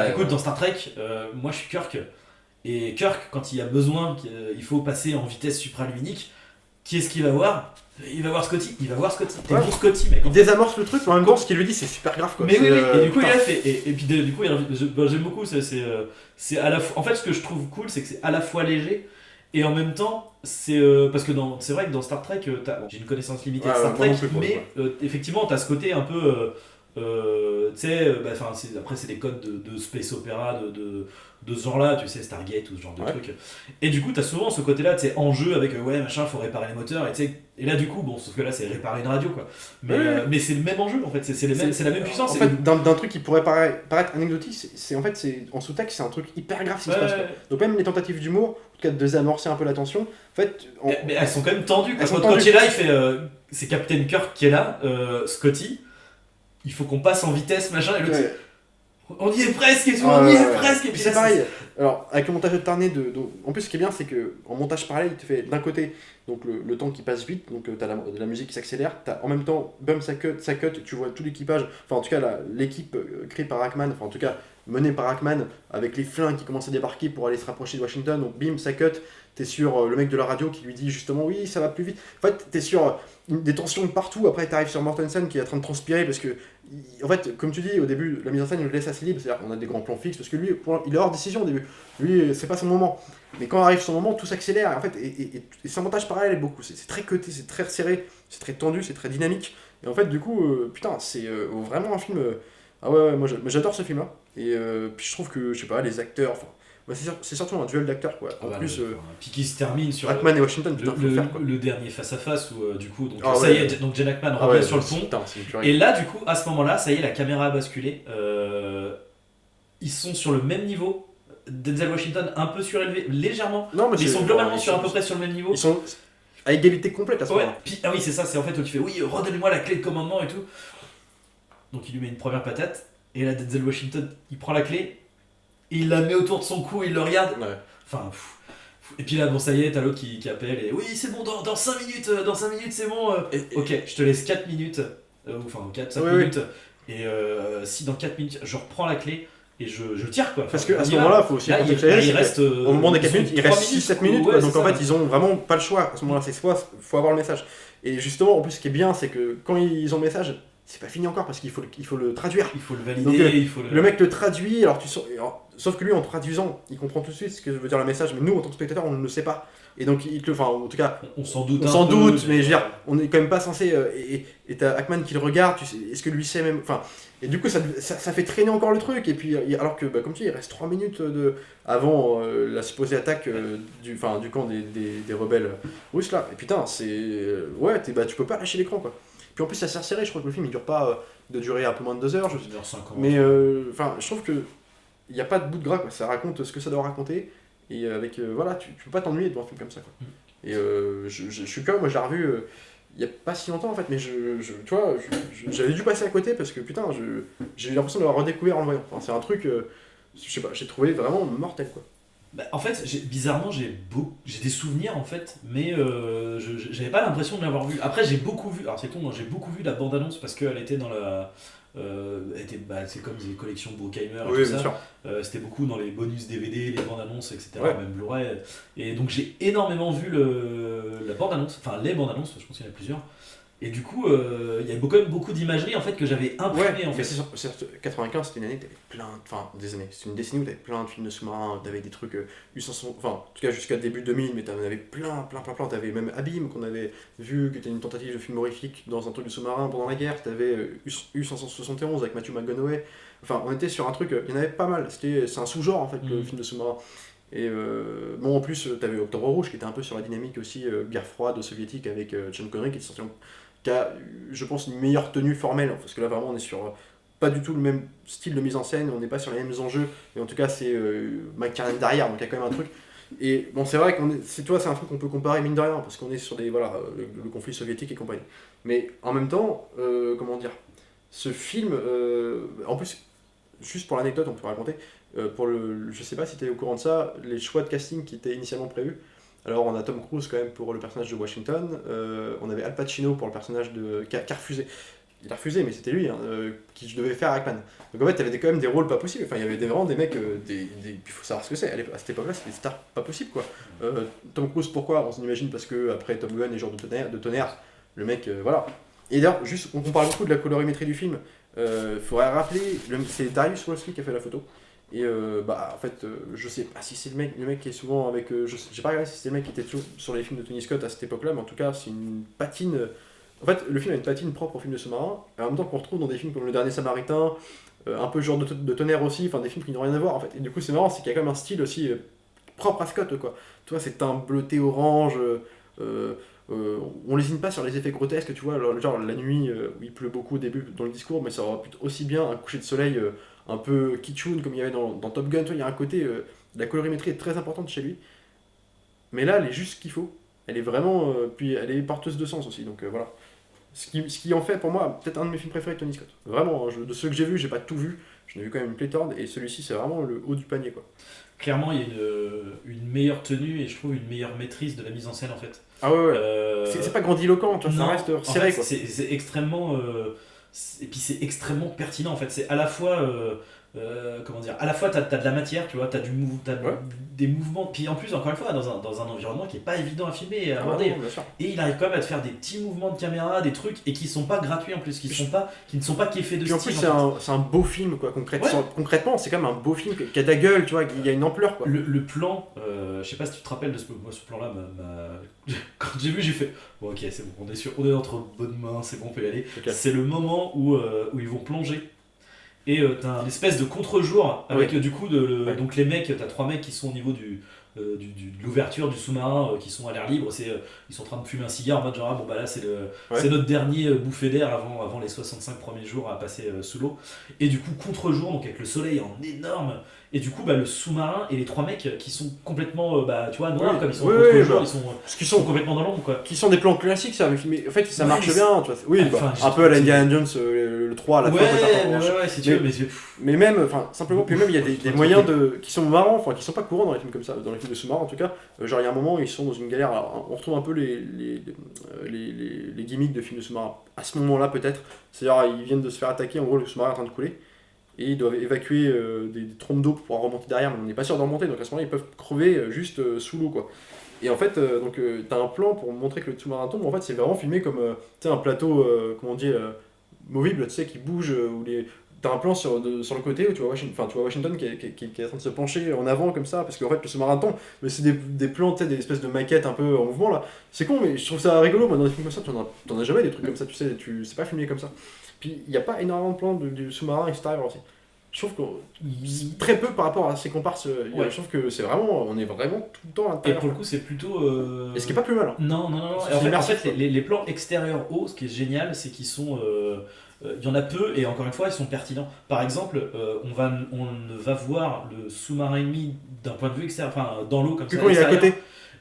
écoute, dans Star Trek, moi je suis Kirk, et Kirk quand il a besoin, il faut passer en vitesse supraluminique. Qui est-ce qu'il va voir ? Il va voir Scotty. T'es bon Scotty, mec. Il désamorce le truc, mais en même temps, ce qu'il lui dit, c'est super grave, quoi. Mais oui, et du coup, il a fait. Et puis, du coup, j'aime beaucoup. C'est à la fois. En fait, ce que je trouve cool, c'est que c'est à la fois léger et en même temps, c'est parce que c'est vrai que dans Star Trek, j'ai une connaissance limitée de Star Trek, mais effectivement, t'as ce côté un peu. Tu sais, après, c'est des codes de space opéra, de ce genre-là, tu sais, Stargate ou ce genre de truc. Et du coup, t'as souvent ce côté-là, tu sais, en jeu avec faut réparer les moteurs, et là, du coup, bon, sauf que là, c'est réparer une radio, quoi. Mais c'est le même enjeu, en fait, c'est la même puissance. En fait, d'un truc qui pourrait paraître anecdotique, c'est en sous-texte, c'est un truc hyper grave ce qui se passe, quoi. Donc, même les tentatives d'humour, en tout cas de désamorcer un peu la tension, en fait. Mais elles sont quand même tendues, quoi. Quand il est là, il fait. C'est Captain Kirk qui est là, Scotty, il faut qu'on passe en vitesse, machin, et l'autre. On y est presque et tout, Ah, on y est ouais. presque. Et Puis puis c'est là, pareil. Alors, avec le montage alterné, en plus, ce qui est bien, c'est que en montage parallèle, il te fait d'un côté donc le temps qui passe vite, donc t'as la musique qui s'accélère, t'as en même temps, bum, ça cut, tu vois tout l'équipage, enfin en tout cas l'équipe créée par Hackman, enfin en tout cas menée par Hackman, avec les flingues qui commencent à débarquer pour aller se rapprocher de Washington, donc bim, ça cut, t'es sur le mec de la radio qui lui dit justement oui, ça va plus vite. En fait, t'es sur des tensions partout, après t'arrives sur Mortensen qui est en train de transpirer parce que en fait, comme tu dis, au début, la mise en scène le laisse assez libre, c'est-à-dire qu'on a des grands plans fixes, parce que lui, il est hors décision au début. Lui, c'est pas son moment. Mais quand arrive son moment, tout s'accélère, en fait, et son montage parallèle est beaucoup. C'est très cuté, c'est très resserré, c'est très tendu, c'est très dynamique. Et en fait, du coup, putain, c'est vraiment un film. Ah ouais, moi j'adore ce film-là. Et puis je trouve que, je sais pas, les acteurs, enfin, ouais, c'est surtout un duel d'acteurs, quoi. En plus, puis qui se termine sur Hackman et Washington, putain, faut le faire, quoi. le dernier face-à-face où du coup, donc, Ah ça ouais. y est, donc Jen Hackman Ah revient ouais, sur le pont. putain, c'est une tuerie. Et là, du coup, à ce moment-là, ça y est, la caméra a basculé. Ils sont sur le même niveau. Denzel Washington un peu surélevé, légèrement. Non, Mais ils sont globalement ils sur à peu sont- près sur le même niveau. Ils sont à égalité complète à ce Ouais. moment-là. Puis, ah oui, c'est ça, c'est en fait où tu fais oui, redonnez-moi la clé de commandement et tout. Donc il lui met une première patate. Et là, Denzel Washington, il prend la clé. Et il la met autour de son cou, il le regarde. Ouais. Enfin, et puis là, bon, ça y est, t'as l'autre qui appelle. Et oui, c'est bon, dans 5 minutes, c'est bon. Ok, je te laisse 4 minutes. Enfin, 4-5 Oui, minutes. Et si dans 4 minutes, je reprends la clé et je tire quoi. Parce Enfin, qu'à on ce y va. moment-là, il faut aussi Là, contextualiser, il c'est reste. au moment des 4 minutes, il reste 3 6-7 minutes, ouais, quoi. Donc c'est en ça. fait, ils ont vraiment pas le choix. À ce moment-là, c'est soit faut avoir le message. Et justement, en plus, ce qui est bien, c'est que quand ils ont le message, c'est pas fini encore parce qu'il faut le traduire. Il faut le valider, Donc, il faut Le mec le traduit, sauf que lui, en traduisant, il comprend tout de suite ce que veut dire le message, mais nous, en tant que spectateur, on ne le sait pas. Et donc, enfin, en tout cas, On s'en doute. on un s'en peu, doute, mais je veux dire, on est quand même pas censé. Et t'as Hackman qui le regarde, tu sais, est-ce que lui sait même. Enfin, et du coup, ça fait traîner encore le truc. Et puis, alors que, bah, comme tu dis, il reste 3 minutes avant la supposée attaque du camp des rebelles russes là. Et putain, ouais, tu peux pas lâcher l'écran, quoi. Puis en plus, ça s'est resserré, je crois que le film il dure pas. De durer un peu moins de 2 heures. 1h50. Mais enfin, je trouve que il n'y a pas de bout de gras, quoi. Ça raconte ce que ça doit raconter. Et avec voilà, tu peux pas t'ennuyer devant un film comme ça, quoi. Et je suis comme moi, je l'ai revu il y a pas si longtemps en fait, mais tu vois, j'avais dû passer à côté parce que putain, j'ai eu l'impression de l'avoir redécouvert en le voyant. Enfin, c'est un truc, je sais pas, j'ai trouvé vraiment mortel, quoi. Bah, en fait, bizarrement, j'ai des souvenirs en fait, mais j'avais pas l'impression de l'avoir vu. Après, j'ai beaucoup vu, alors c'est con, j'ai beaucoup vu la bande-annonce parce qu'elle était dans la. C'est comme des collections Bruckheimer et Oui, tout bien ça. sûr. C'était beaucoup dans les bonus DVD, les bandes-annonces, etc. Ouais. Même Blu-ray. Et donc j'ai énormément vu la bande-annonce, enfin les bandes-annonces, je pense qu'il y en a plusieurs. Et du coup, il y a quand même beaucoup d'imagerie en fait que j'avais imprimé en mais fait. c'est 95, c'était une année, t'avais des années, c'est une décennie où t'avais plein de films de sous-marins, t'avais des trucs enfin, en tout cas jusqu'à début 2000, mais t'en avais plein, t'avais même Abîme qu'on avait vu, qui était une tentative de film horrifique dans un truc de sous-marin pendant la guerre, t'avais U-571 avec Matthew McConaughey, enfin, on était sur un truc, il y en avait pas mal, c'est un sous-genre en fait, le film de sous-marin. Et bon, en plus, t'avais Octobre Rouge qui était un peu sur la dynamique aussi, guerre froide soviétique avec Sean Connery qui est sorti qui a, je pense, une meilleure tenue formelle, parce que là vraiment on est sur pas du tout le même style de mise en scène, on n'est pas sur les mêmes enjeux, et en tout cas c'est Mike Tiernan derrière, donc il y a quand même un truc. Et bon, c'est vrai c'est un truc qu'on peut comparer mine de rien, parce qu'on est sur le conflit soviétique et compagnie. Mais en même temps, comment dire, ce film, en plus, juste pour l'anecdote, on peut raconter, je sais pas si tu es au courant de ça, les choix de casting qui étaient initialement prévus. Alors on a Tom Cruise quand même pour le personnage de Washington, on avait Al Pacino pour le personnage qui a refusé. Il a refusé, mais c'était lui qui devait faire Hackman. Donc en fait, t'avais quand même des rôles pas possibles. Enfin, il y avait vraiment des mecs, il faut savoir ce que c'est. À cette époque-là, c'était des stars pas possibles, quoi. Tom Cruise, pourquoi? On s'imagine parce que après Top Gun et Jour de tonnerre, le mec, voilà. Et d'ailleurs, juste, on parle beaucoup de la colorimétrie du film. Faudrait rappeler, c'est Darius Wolski qui a fait la photo. Et en fait, je sais pas si c'est le mec qui est souvent avec. J'ai pas regardé si c'est le mec qui était toujours sur les films de Tony Scott à cette époque-là, mais en tout cas, c'est une patine. En fait, le film a une patine propre au film de sous-marin, et en même temps qu'on retrouve dans des films comme Le Dernier Samaritain, un peu genre de tonnerre aussi, enfin des films qui n'ont rien à voir en fait. Et du coup, c'est marrant, c'est qu'il y a quand même un style aussi propre à Scott, quoi. Tu vois, c'est un bleuté orange. On lésine pas sur les effets grotesques, tu vois, genre la nuit où il pleut beaucoup au début dans le discours, mais ça aura pu être aussi bien un coucher de soleil un peu kitschoun comme il y avait dans Top Gun, tu vois, il y a un côté, la colorimétrie est très importante chez lui, mais là elle est juste ce qu'il faut, elle est vraiment, puis elle est porteuse de sens aussi, donc ce qui en fait pour moi peut-être un de mes films préférés de Tony Scott, vraiment, de ceux que j'ai vus, j'ai pas tout vu, j'en ai vu quand même une pléthore, et celui-ci c'est vraiment le haut du panier quoi. Clairement, il y a une meilleure tenue et je trouve une meilleure maîtrise de la mise en scène en fait. Ah ouais. C'est pas grandiloquent, tu vois, ça Non, reste en serré fait, quoi. c'est extrêmement. Et puis c'est extrêmement pertinent en fait. C'est à la fois. Comment dire, à la fois t'as de la matière, tu vois, t'as Ouais. des mouvements, puis en plus encore une fois dans un environnement qui est pas évident à filmer et à Ah aborder, non, bien sûr. et il arrive quand même à te faire des petits mouvements de caméra, des trucs, et qui sont pas gratuits en plus, qui ne sont pas qu'effets de Puis en style. plus, c'est un beau film, quoi. Concrètement, c'est quand même un beau film qui a de la gueule, tu vois, il y a une ampleur, quoi. Le plan, je sais pas si tu te rappelles de ce plan-là, quand j'ai vu, j'ai fait bon, ok, c'est bon, on est entre bonnes mains, c'est bon, on peut y aller. Ok. C'est le moment où ils vont plonger. Et t'as un espèce de contre-jour avec du coup Ouais. donc les mecs, t'as 3 mecs qui sont au niveau de l'ouverture du sous-marin, qui sont à l'air libre, ils sont en train de fumer un cigare en mode genre bon bah là c'est notre dernier bouffée d'air avant les 65 premiers jours à passer sous l'eau. Et du coup contre-jour, donc avec le soleil en énorme, et du coup bah, le sous-marin et les 3 mecs qui sont complètement tu vois noirs, Oui. comme ils sont Oui, contre-jour, bah, ils sont, Parce qu'ils ils sont sont, complètement dans l'ombre quoi. qui sont des plans classiques, ça, mais en fait, ça Ouais, marche mais bien, tu vois. Oui, Enfin, un peu à la j'ai- Indiana Jones, le 3 à la fin, Ouais, peut-être un peu. ouais, si tu veux, mais Mais même, enfin, simplement, puis même, il y a des moyens qui sont marrants, enfin, qui sont pas courants dans les films comme ça, dans les films de sous-marins en tout cas. Genre, il y a un moment, ils sont dans une galère, alors, on retrouve un peu les gimmicks de films de sous-marins à ce moment-là, peut-être. C'est-à-dire, ils viennent de se faire attaquer, en gros, le sous-marin est en train de couler, et ils doivent évacuer des trompes d'eau pour pouvoir remonter derrière, mais on n'est pas sûr de remonter, donc à ce moment-là, ils peuvent crever juste sous l'eau, quoi. Et en fait, t'as un plan pour montrer que le sous-marin tombe, en fait, c'est vraiment filmé comme tu sais, un plateau, comment on dit, movible, tu sais, qui bouge, où t'as un plan sur le côté où tu vois Washington qui est en train de se pencher en avant comme ça, parce qu'en fait le sous-marin tombe, mais c'est des plans, tu sais, des espèces de maquettes un peu en mouvement là. C'est con, mais je trouve ça rigolo, moi dans des films comme ça, t'en as jamais des trucs comme ça, tu sais, c'est pas filmé comme ça. Puis il n'y a pas énormément de plans du sous-marin extérieur aussi. Je trouve que très peu par rapport à ses comparses, Ouais. je trouve que on est vraiment tout le temps à et l'intérieur. pour le coup c'est plutôt Et ce qui est pas plus mal. Hein. non, non, non, non. C'est Et en fait, immersif, quoi. les plans extérieurs hauts, ce qui est génial, c'est qu'ils sont. Il y en a peu, et encore une fois, ils sont pertinents. Par exemple, on ne va voir le sous-marin ennemi d'un point de vue extérieur, enfin dans l'eau comme Puis ça. quand il est à extérieur.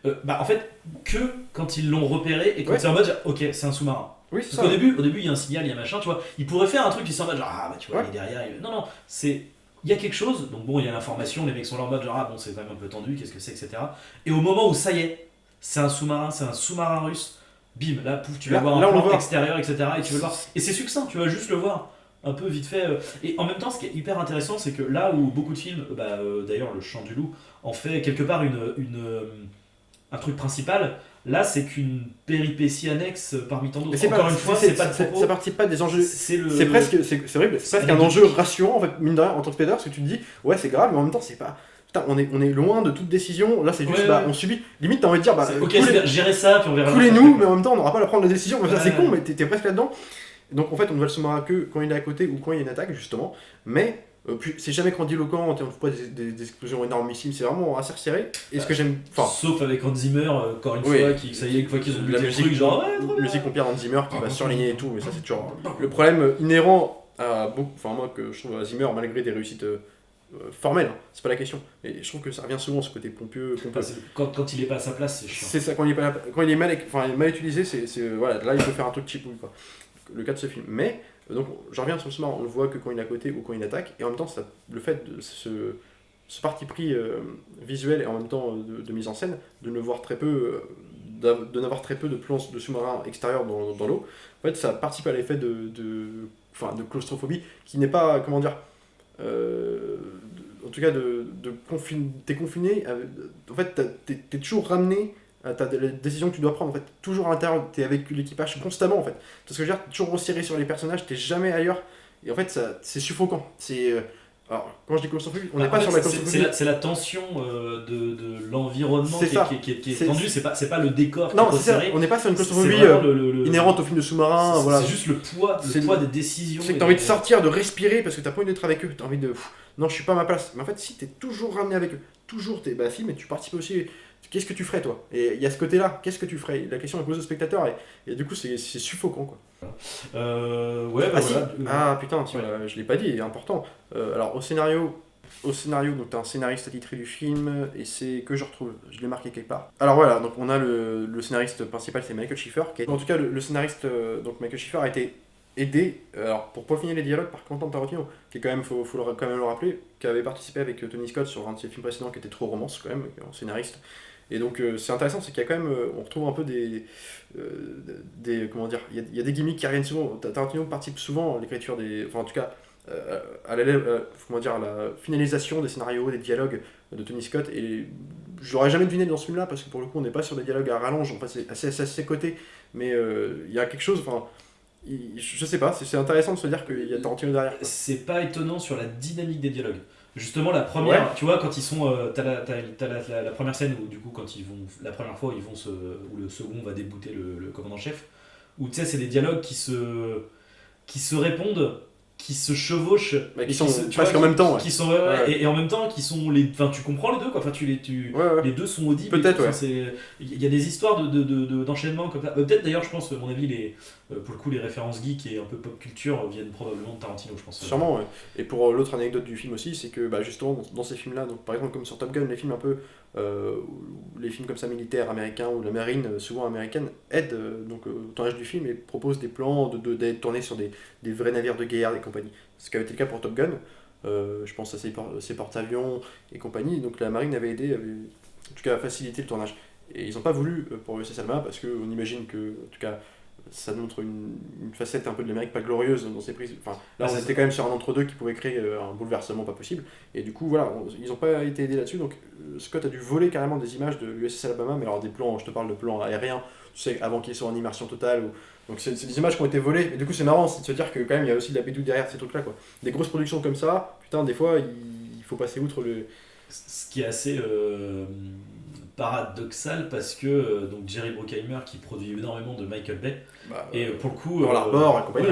côté. En fait, que quand ils l'ont repéré et quand Ouais. c'est en mode, ok, c'est un sous-marin. Oui, c'est Parce ça. qu'au début, il y a un signal, il y a machin, tu vois. Il pourrait faire un truc qui s'en mode, genre, ah bah tu vois, Ouais. il est derrière. Non, non, c'est. Il y a quelque chose, donc bon, il y a l'information, les mecs sont là en mode, genre, ah bon, c'est quand même un peu tendu, qu'est-ce que c'est, etc. Et au moment où ça y est, c'est un sous-marin russe, bim, là, pouf, tu vas Là- voir là, un on le plan voit. extérieur, etc. Et tu veux le voir. Et c'est succinct, tu vas juste le voir. Un peu vite fait. Et en même temps, ce qui est hyper intéressant, c'est que là où beaucoup de films, d'ailleurs, Le Chant du Loup, en fait quelque part un truc principal. Là, c'est qu'une péripétie annexe parmi tant Mais d'autres. c'est Encore pas, une fois, c'est pas de propos. ça participe pas des enjeux. C'est le. C'est presque, c'est vrai, c'est presque un anecdotique. enjeu rassurant en fait, mine de rien, en tant que spectateur, parce que tu te dis, ouais, c'est grave, mais en même temps, c'est pas. Putain, on est loin de toute décision. Là, c'est juste, Ouais, bah, ouais. on subit. Limite, t'as envie de dire, bah, Ok, c'est gérer ça, puis on verra. coulez-nous, mais en même temps, on n'aura pas à la prendre la décision. Ça, c'est Ouais. con, mais t'es presque là-dedans. Donc, en fait, on ne va le sous-marin que quand il est à côté ou quand il y a une attaque, justement. Mais. Puis c'est jamais grandiloquent, on ne trouve pas des explosions énormissimes, c'est vraiment assez resserré. Et ce que j'aime. Enfin, Sauf avec Hans Zimmer, encore une Oui. fois, ça y est, une fois qu'ils ont la buté le musique, truc, genre ouais, trop bien. musique pompière Hans Zimmer qui va surligner et tout, mais ça c'est toujours le problème inhérent à beaucoup, enfin moi que je trouve à Zimmer malgré des réussites formelles, hein, c'est pas la question, mais je trouve que ça revient souvent ce côté pompeux. Enfin, quand il est pas à sa place, c'est chiant. C'est ça, quand il est mal utilisé, voilà, là il faut faire un truc cheap, quoi. Le cas de ce film. Mais donc j'en reviens sur ce moment, on le voit que quand il est à côté ou quand il attaque, et en même temps le fait de ce parti pris visuel et en même temps de mise en scène, de ne voir très peu, de n'avoir très peu de plans de sous-marins extérieurs dans l'eau, en fait ça participe à l'effet de claustrophobie qui n'est pas, comment dire, en tout cas t'es confiné, en fait t'es toujours ramené. T'as des décisions que tu dois prendre en fait, toujours à l'intérieur, t'es avec l'équipage constamment en fait. Parce que je veux dire, t'es toujours resserré sur les personnages, t'es jamais ailleurs. Et en fait, c'est suffocant. Alors, quand je dis claustrophobie, on n'est pas sur la claustrophobie. C'est la tension de l'environnement C'est ça. qui est C'est- tendue, c'est pas le décor qui Non, est c'est ça, resserré. on n'est pas sur une C'est claustrophobie vraiment inhérente au film de sous-marin. Voilà. C'est juste le poids des décisions. C'est que t'as envie de sortir, de respirer parce que t'as pas envie d'être avec eux. T'as envie de. Non, je suis pas à ma place. Mais en fait, si t'es toujours ramené avec eux, toujours bah si, mais tu participes aussi. Qu'est-ce que tu ferais toi? Et il y a ce côté-là, qu'est-ce que tu ferais? La question est posée au spectateur et du coup, c'est suffocant quoi. Ouais, bah Si. voilà. Ah putain, je l'ai pas dit, il est important. Alors au scénario, donc t'as un scénariste attitré du film et c'est que je retrouve, je l'ai marqué quelque part. Alors voilà, donc on a le scénariste principal, c'est Michael Schiffer. En tout cas, le scénariste, donc Michael Schiffer a été aidé, alors pour peaufiner les dialogues par Quentin Tarantino, qui est quand même, quand même le rappeler, qui avait participé avec Tony Scott sur un de ses films précédents qui était trop romance quand même, en scénariste. Et donc c'est intéressant, c'est qu'il y a quand même, on retrouve un peu comment dire, il y a des gimmicks qui reviennent souvent. Tarantino participe souvent à l'écriture enfin en tout cas comment dire, à la finalisation des scénarios, des dialogues de Tony Scott, et j'aurais jamais deviné dans ce film-là, parce que pour le coup on n'est pas sur des dialogues à rallonge, enfin c'est assez côté, mais il y a quelque chose, enfin, je sais pas, c'est intéressant de se dire qu'il y a Tarantino derrière. C'est pas étonnant sur la dynamique des dialogues. Justement, la première, tu vois, quand ils sont. T'as la première scène où, du coup, quand ils vont. La première fois où où le second va débouter le commandant-chef, où tu sais, c'est des dialogues qui se répondent, qui se chevauchent, qui sont presque en même temps, qui sont et en même temps qui sont enfin tu comprends les deux quoi, enfin les deux sont audibles, peut-être, il y a des histoires d'enchaînement comme ça, peut-être d'ailleurs, je pense, à mon avis, pour le coup, les références geek et un peu pop culture viennent probablement de Tarantino, je pense. Sûrement, ouais. Et pour l'autre anecdote du film aussi, c'est que justement dans ces films-là, donc par exemple comme sur Top Gun, les films un peu les films comme ça militaires américains ou la marine souvent américaine aident au tournage du film et proposent des plans d'être tournés sur des vrais navires de guerre et compagnie. Ce qui avait été le cas pour Top Gun, je pense à ses porte-avions et compagnie, donc la marine avait aidé, en tout cas à faciliter le tournage. Et ils n'ont pas voulu pour USS Alma parce qu'on imagine que, en tout cas, ça montre une facette un peu de l'Amérique pas glorieuse dans ses prises. Enfin, là, on était quand même sur un entre-deux qui pouvait créer un bouleversement pas possible. Et du coup, voilà, ils n'ont pas été aidés là-dessus. Donc, Scott a dû voler carrément des images de l'USS Alabama, mais alors des plans, je te parle de plans aériens, tu sais, avant qu'ils soient en immersion totale. Donc, c'est des images qui ont été volées. Et du coup, c'est marrant, c'est de se dire que quand même, il y a aussi de la pédouille derrière ces trucs-là, quoi. Des grosses productions comme ça, putain, des fois, il faut passer outre le. Ce qui est assez paradoxal, parce que donc Jerry Bruckheimer, qui produit énormément de Michael Bay, et pour le coup Pearl Harbor et compagnie,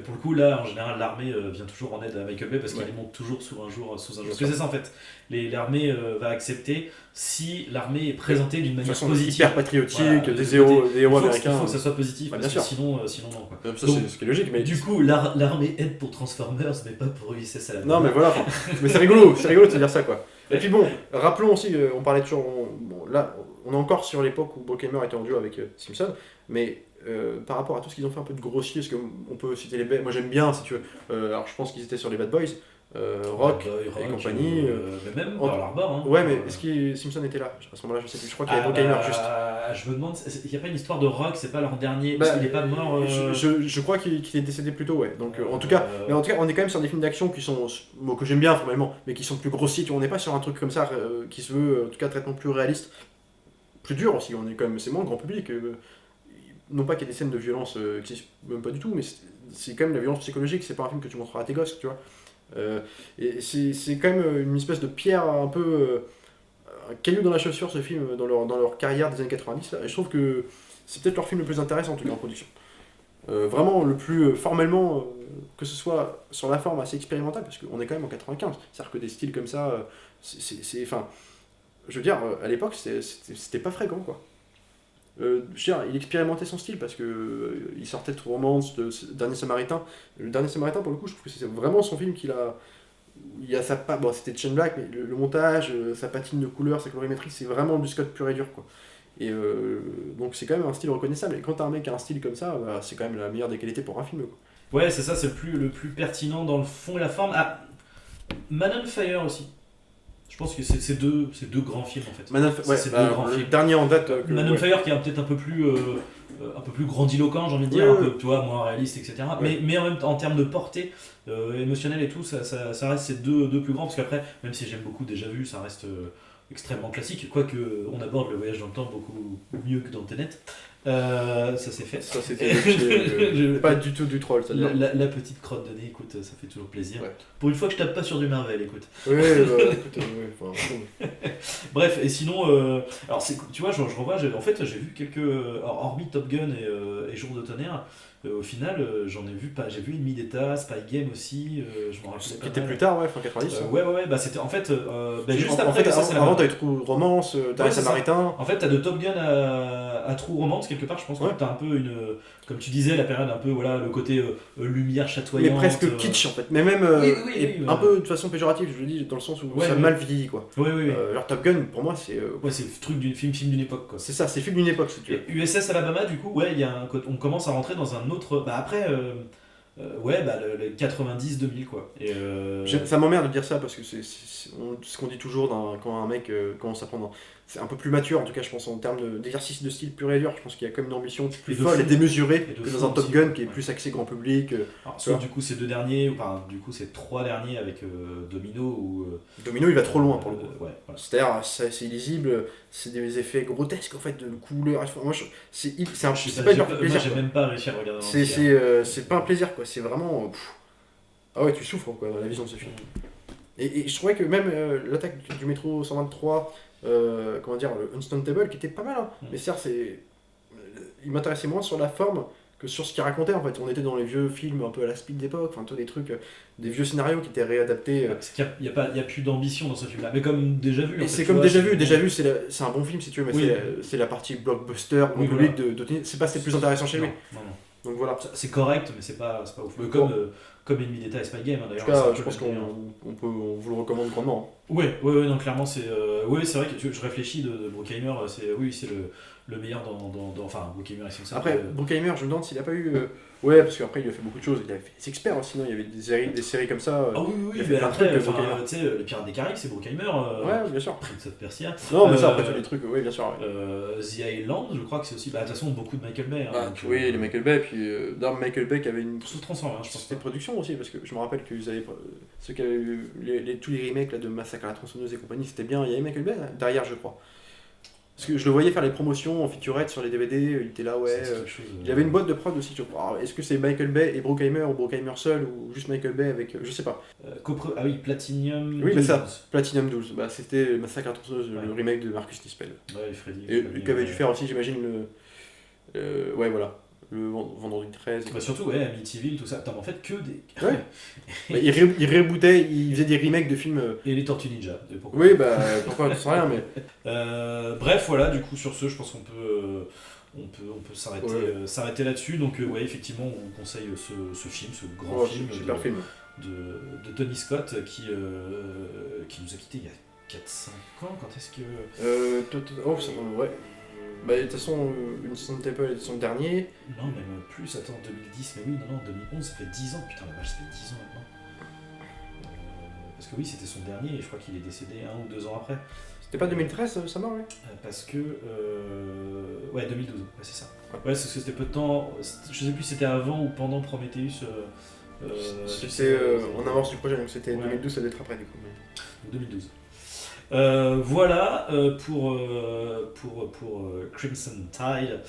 pour le coup là en général l'armée vient toujours en aide à Michael Bay parce qu'il les monte toujours sous un jour parce que c'est ça en fait, l'armée va accepter si l'armée est présentée d'une manière positive, hyper patriotique, des héros américains. Il faut que ça soit positif, bien sûr. Sinon non quoi. Ça, donc, c'est ce qui est logique, mais du coup l'armée aide pour Transformers mais pas pour USS Alabama. Non mais voilà, mais c'est rigolo de se dire ça, quoi. Et puis bon, rappelons aussi, on parlait toujours, là on est encore sur l'époque où Bruckheimer était en duo avec Simpson, mais par rapport à tout ce qu'ils ont fait un peu de grossier, parce qu'on peut citer moi j'aime bien si tu veux, alors je pense qu'ils étaient sur les Bad Boys, Rock et compagnie. Mais même Pearl Harbor. Hein. Ouais, mais est-ce que Simpson était là? À ce moment-là, je sais plus, je crois qu'il y avait Bruckheimer juste. Je me demande, il n'y a pas une histoire de Rock, c'est pas leur dernier, parce qu'il n'est pas mort. Je crois qu'il est décédé plus tôt, ouais. Donc en tout cas, on est quand même sur des films d'action qui sont, que j'aime bien formellement, mais qui sont plus grossiers. On n'est pas sur un truc comme ça qui se veut, en tout cas, traitement plus réaliste, plus dur aussi. On est quand même, c'est moins grand public. Non pas qu'il y ait des scènes de violence qui existent même pas du tout, mais c'est quand même la violence psychologique. C'est pas un film que tu montreras à tes gosses, tu vois. Et c'est quand même une espèce de pierre un peu un caillou dans la chaussure, ce film, dans leur carrière des années 90 là, et je trouve que c'est peut-être leur film le plus intéressant en tout cas en production, vraiment le plus formellement, que ce soit sur la forme assez expérimental, parce qu'on est quand même en 95, c'est-à-dire que des styles comme ça, enfin, je veux dire, à l'époque c'était pas fréquent, quoi. Je veux dire, il expérimentait son style parce que il sortait de True Romance, de Dernier Samaritain. Le Dernier Samaritain, pour le coup, je trouve que c'est vraiment son film qu'il a. Il y a c'était Shane Black, mais le montage, sa patine de couleur, sa colorimétrie, c'est vraiment du Scott pur et dur, quoi. Et donc c'est quand même un style reconnaissable. Et quand t'as un mec qui a un style comme ça, c'est quand même la meilleure des qualités pour un film, quoi. Ouais, c'est ça, c'est le plus pertinent dans le fond et la forme. Ah, Man on Fire aussi. Je pense que c'est deux grands films en fait. Le dernier en date. Man on Fire qui est peut-être un peu plus grandiloquent, j'ai envie de dire, un peu, tu vois, moins réaliste, etc. Ouais. Mais en même temps, en termes de portée émotionnelle et tout, ça reste ces deux plus grands, parce qu'après, même si j'aime beaucoup Déjà Vu, ça reste extrêmement classique, quoique on aborde le voyage dans le temps beaucoup mieux que dans Tenet. Ça c'est fait. Ça c'était pas du tout du troll, ça. La petite crotte de nez, écoute, ça fait toujours plaisir. Ouais. Pour une fois que je tape pas sur du Marvel, écoute. Bref, et sinon, alors tu vois, je revois, en fait j'ai vu quelques, hormis Top Gun et Jour de tonnerre, au final j'ai vu Ennemi d'État, Spy Game aussi, je m'en rappelle pas. Qui était plus tard, fin 90. Ouais, bah c'était en fait, juste après ça, c'est avant t'avais True Romance, t'avais Samaritain. En fait, t'as de Top Gun à True Romance quelque part, je pense que t'as un peu comme tu disais, la période un peu, voilà, le côté lumière chatoyante. Mais presque kitsch en fait, mais même un peu de façon péjorative, je le dis, dans le sens où ça mal vieillit, quoi. Genre Top Gun, pour moi, c'est. C'est le truc du film d'une époque, quoi. C'est ça, c'est film d'une époque, si tu veux. USS Alabama, du coup, on commence à rentrer dans un autre. Bah après, Ouais, bah le 90-2000 quoi. Et Ça m'emmerde de dire ça parce que c'est ce qu'on dit toujours quand un mec commence à prendre. C'est un peu plus mature en tout cas, je pense, en termes d'exercice de style pur et dur. Je pense qu'il y a quand même une ambition plus Et de folle et fond. démesurée Et de que dans fond un Top aussi, Gun qui est ouais. plus axé grand public. Alors, Tu sauf vois. du coup ces deux derniers, enfin du coup ces trois derniers avec Domino ou. Domino il va trop loin pour le coup. Ouais, voilà. C'est-à-dire, c'est illisible, c'est des effets grotesques en fait, de couleurs. Enfin, moi, c'est pas J'ai un pas- moi plaisir. j'ai Quoi. même pas réussi à le regarder en C'est entier, hein. pas un plaisir quoi, c'est vraiment. Ah ouais, tu souffres quoi dans la vision de ce film. Et je trouvais que même l'attaque du métro 123, comment dire, le Unstoppable qui était pas mal, hein. Mais certes, il m'intéressait moins sur la forme que sur ce qu'il racontait en fait. On était dans les vieux films un peu à la speed d'époque, enfin, toi, des trucs, des vieux scénarios qui étaient réadaptés. Parce qu'il y a plus d'ambition dans ce film-là, mais comme déjà vu. en Et fait, c'est tu comme vois, déjà vu, c'est un bon film si tu veux, mais Oui. c'est la partie blockbuster, Oui, grand public de Tony. C'est pas ce qui est le plus intéressant chez lui. Non. Donc voilà. C'est correct, mais c'est pas ouf. Mais comme Enemy Data et Spy Game, hein, En d'ailleurs. tout cas, c'est un je peu pense le délire. on vous le recommande grandement. Ouais, non, clairement, c'est vrai que je réfléchis de Bruckheimer, c'est le meilleur enfin, Bruckheimer et Simpson. Après, Bruckheimer, je me demande s'il a pas eu. Ouais, parce qu'après, il a fait beaucoup de choses. Il a fait les experts aussi, non. Il y avait des séries comme ça. Ah oui, il a fait mais plein de après, trucs, enfin, Bruckheimer. tu sais, les Pirates des Caraïbes, c'est Bruckheimer. Ouais, bien sûr. Prince of Persia. Non, mais ça, après, Euh, tous les trucs, oui, bien sûr. Ouais. The Island, je crois que c'est aussi. Bah, de toute façon, beaucoup de Michael Bay. Hein, Ah, donc, oui, les Michael Bay, puis Michael Bay qui avait une Sous Transformers, je pense. société de production aussi, parce que je me rappelle qu'ils avaient. Ceux qui avaient eu tous les remakes là, de Massacre à la tronçonneuse et compagnie, c'était bien. Il y avait Michael Bay derrière, je crois. Parce que je le voyais faire les promotions en featurette sur les DVD, il était là, ouais. C'est quelque chose, Il y avait une boîte de prod aussi, je crois. Alors, est-ce que c'est Michael Bay et Bruckheimer, ou Bruckheimer seul, ou juste Michael Bay avec. Je sais pas. Ah oui, Platinum. Oui, mais ça. 12. Platinum 12, bah, c'était Massacre à la tronçonneuse, le Ouais. remake de Marcus Nispel. Ouais, Freddy. Et compagnie, qui avait dû ouais. faire aussi, j'imagine, ouais, voilà. Le vendredi 13. Bah, surtout, ouais, Amityville, tout ça. T'as en fait que des. Ouais. Bah, il rebootait, il faisait des remakes de films. Et les Tortues Ninja. Pourquoi Oui, bah pourquoi, j'en sais rien, mais. Bref, voilà, du coup, sur ce, je pense qu'on peut s'arrêter Ouais. s'arrêter là-dessus. Donc, ouais, effectivement, on conseille ce film, ce grand Oh, film super film. de Tony Scott qui nous a quittés il y a 4-5 ans. Quand est-ce que. Oh, ça, ouais. Bah, de toute façon, une Temple est son dernier. Non, même plus, attends, 2010, mais oui, non, 2011, ça fait 10 ans. Putain, la vache, ça fait 10 ans maintenant. Parce que oui, c'était son dernier et je crois qu'il est décédé 1 ou 2 ans après. C'était pas 2013, ça mort, ouais. Parce que. Ouais, 2012, ouais, c'est ça. Ouais, parce que c'était peu de temps. Je sais plus si c'était avant ou pendant Prometheus. C'était en avance du projet, donc c'était Ouais. 2012, ça doit être après du coup. Mais... 2012. Voilà pour Crimson Tide,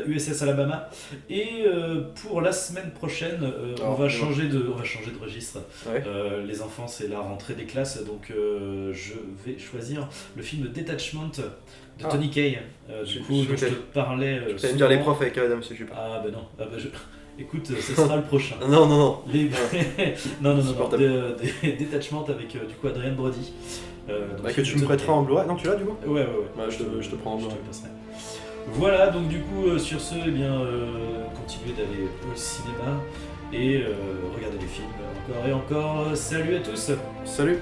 USS Alabama. Et pour la semaine prochaine, on va changer de registre. Ouais. Les enfants, c'est la rentrée des classes, donc je vais choisir le film Detachment de Tony Kaye. Du coup, dont je te parlais. Tu vas me dire les profs avec Adam, je sais pas. Ah bah non. Écoute, ce sera le prochain. Non. Les... non, Supportable. Detachment avec du coup Adrien Brody. Bah, que tu me prêteras en Blu-ray. Non, tu l'as du coup Ouais. Bah, je te prends en je te Blu-ray. le passerai. Voilà, donc du coup, sur ce, eh bien, continuez d'aller au cinéma et regardez les films encore et encore. Salut à tous. Salut.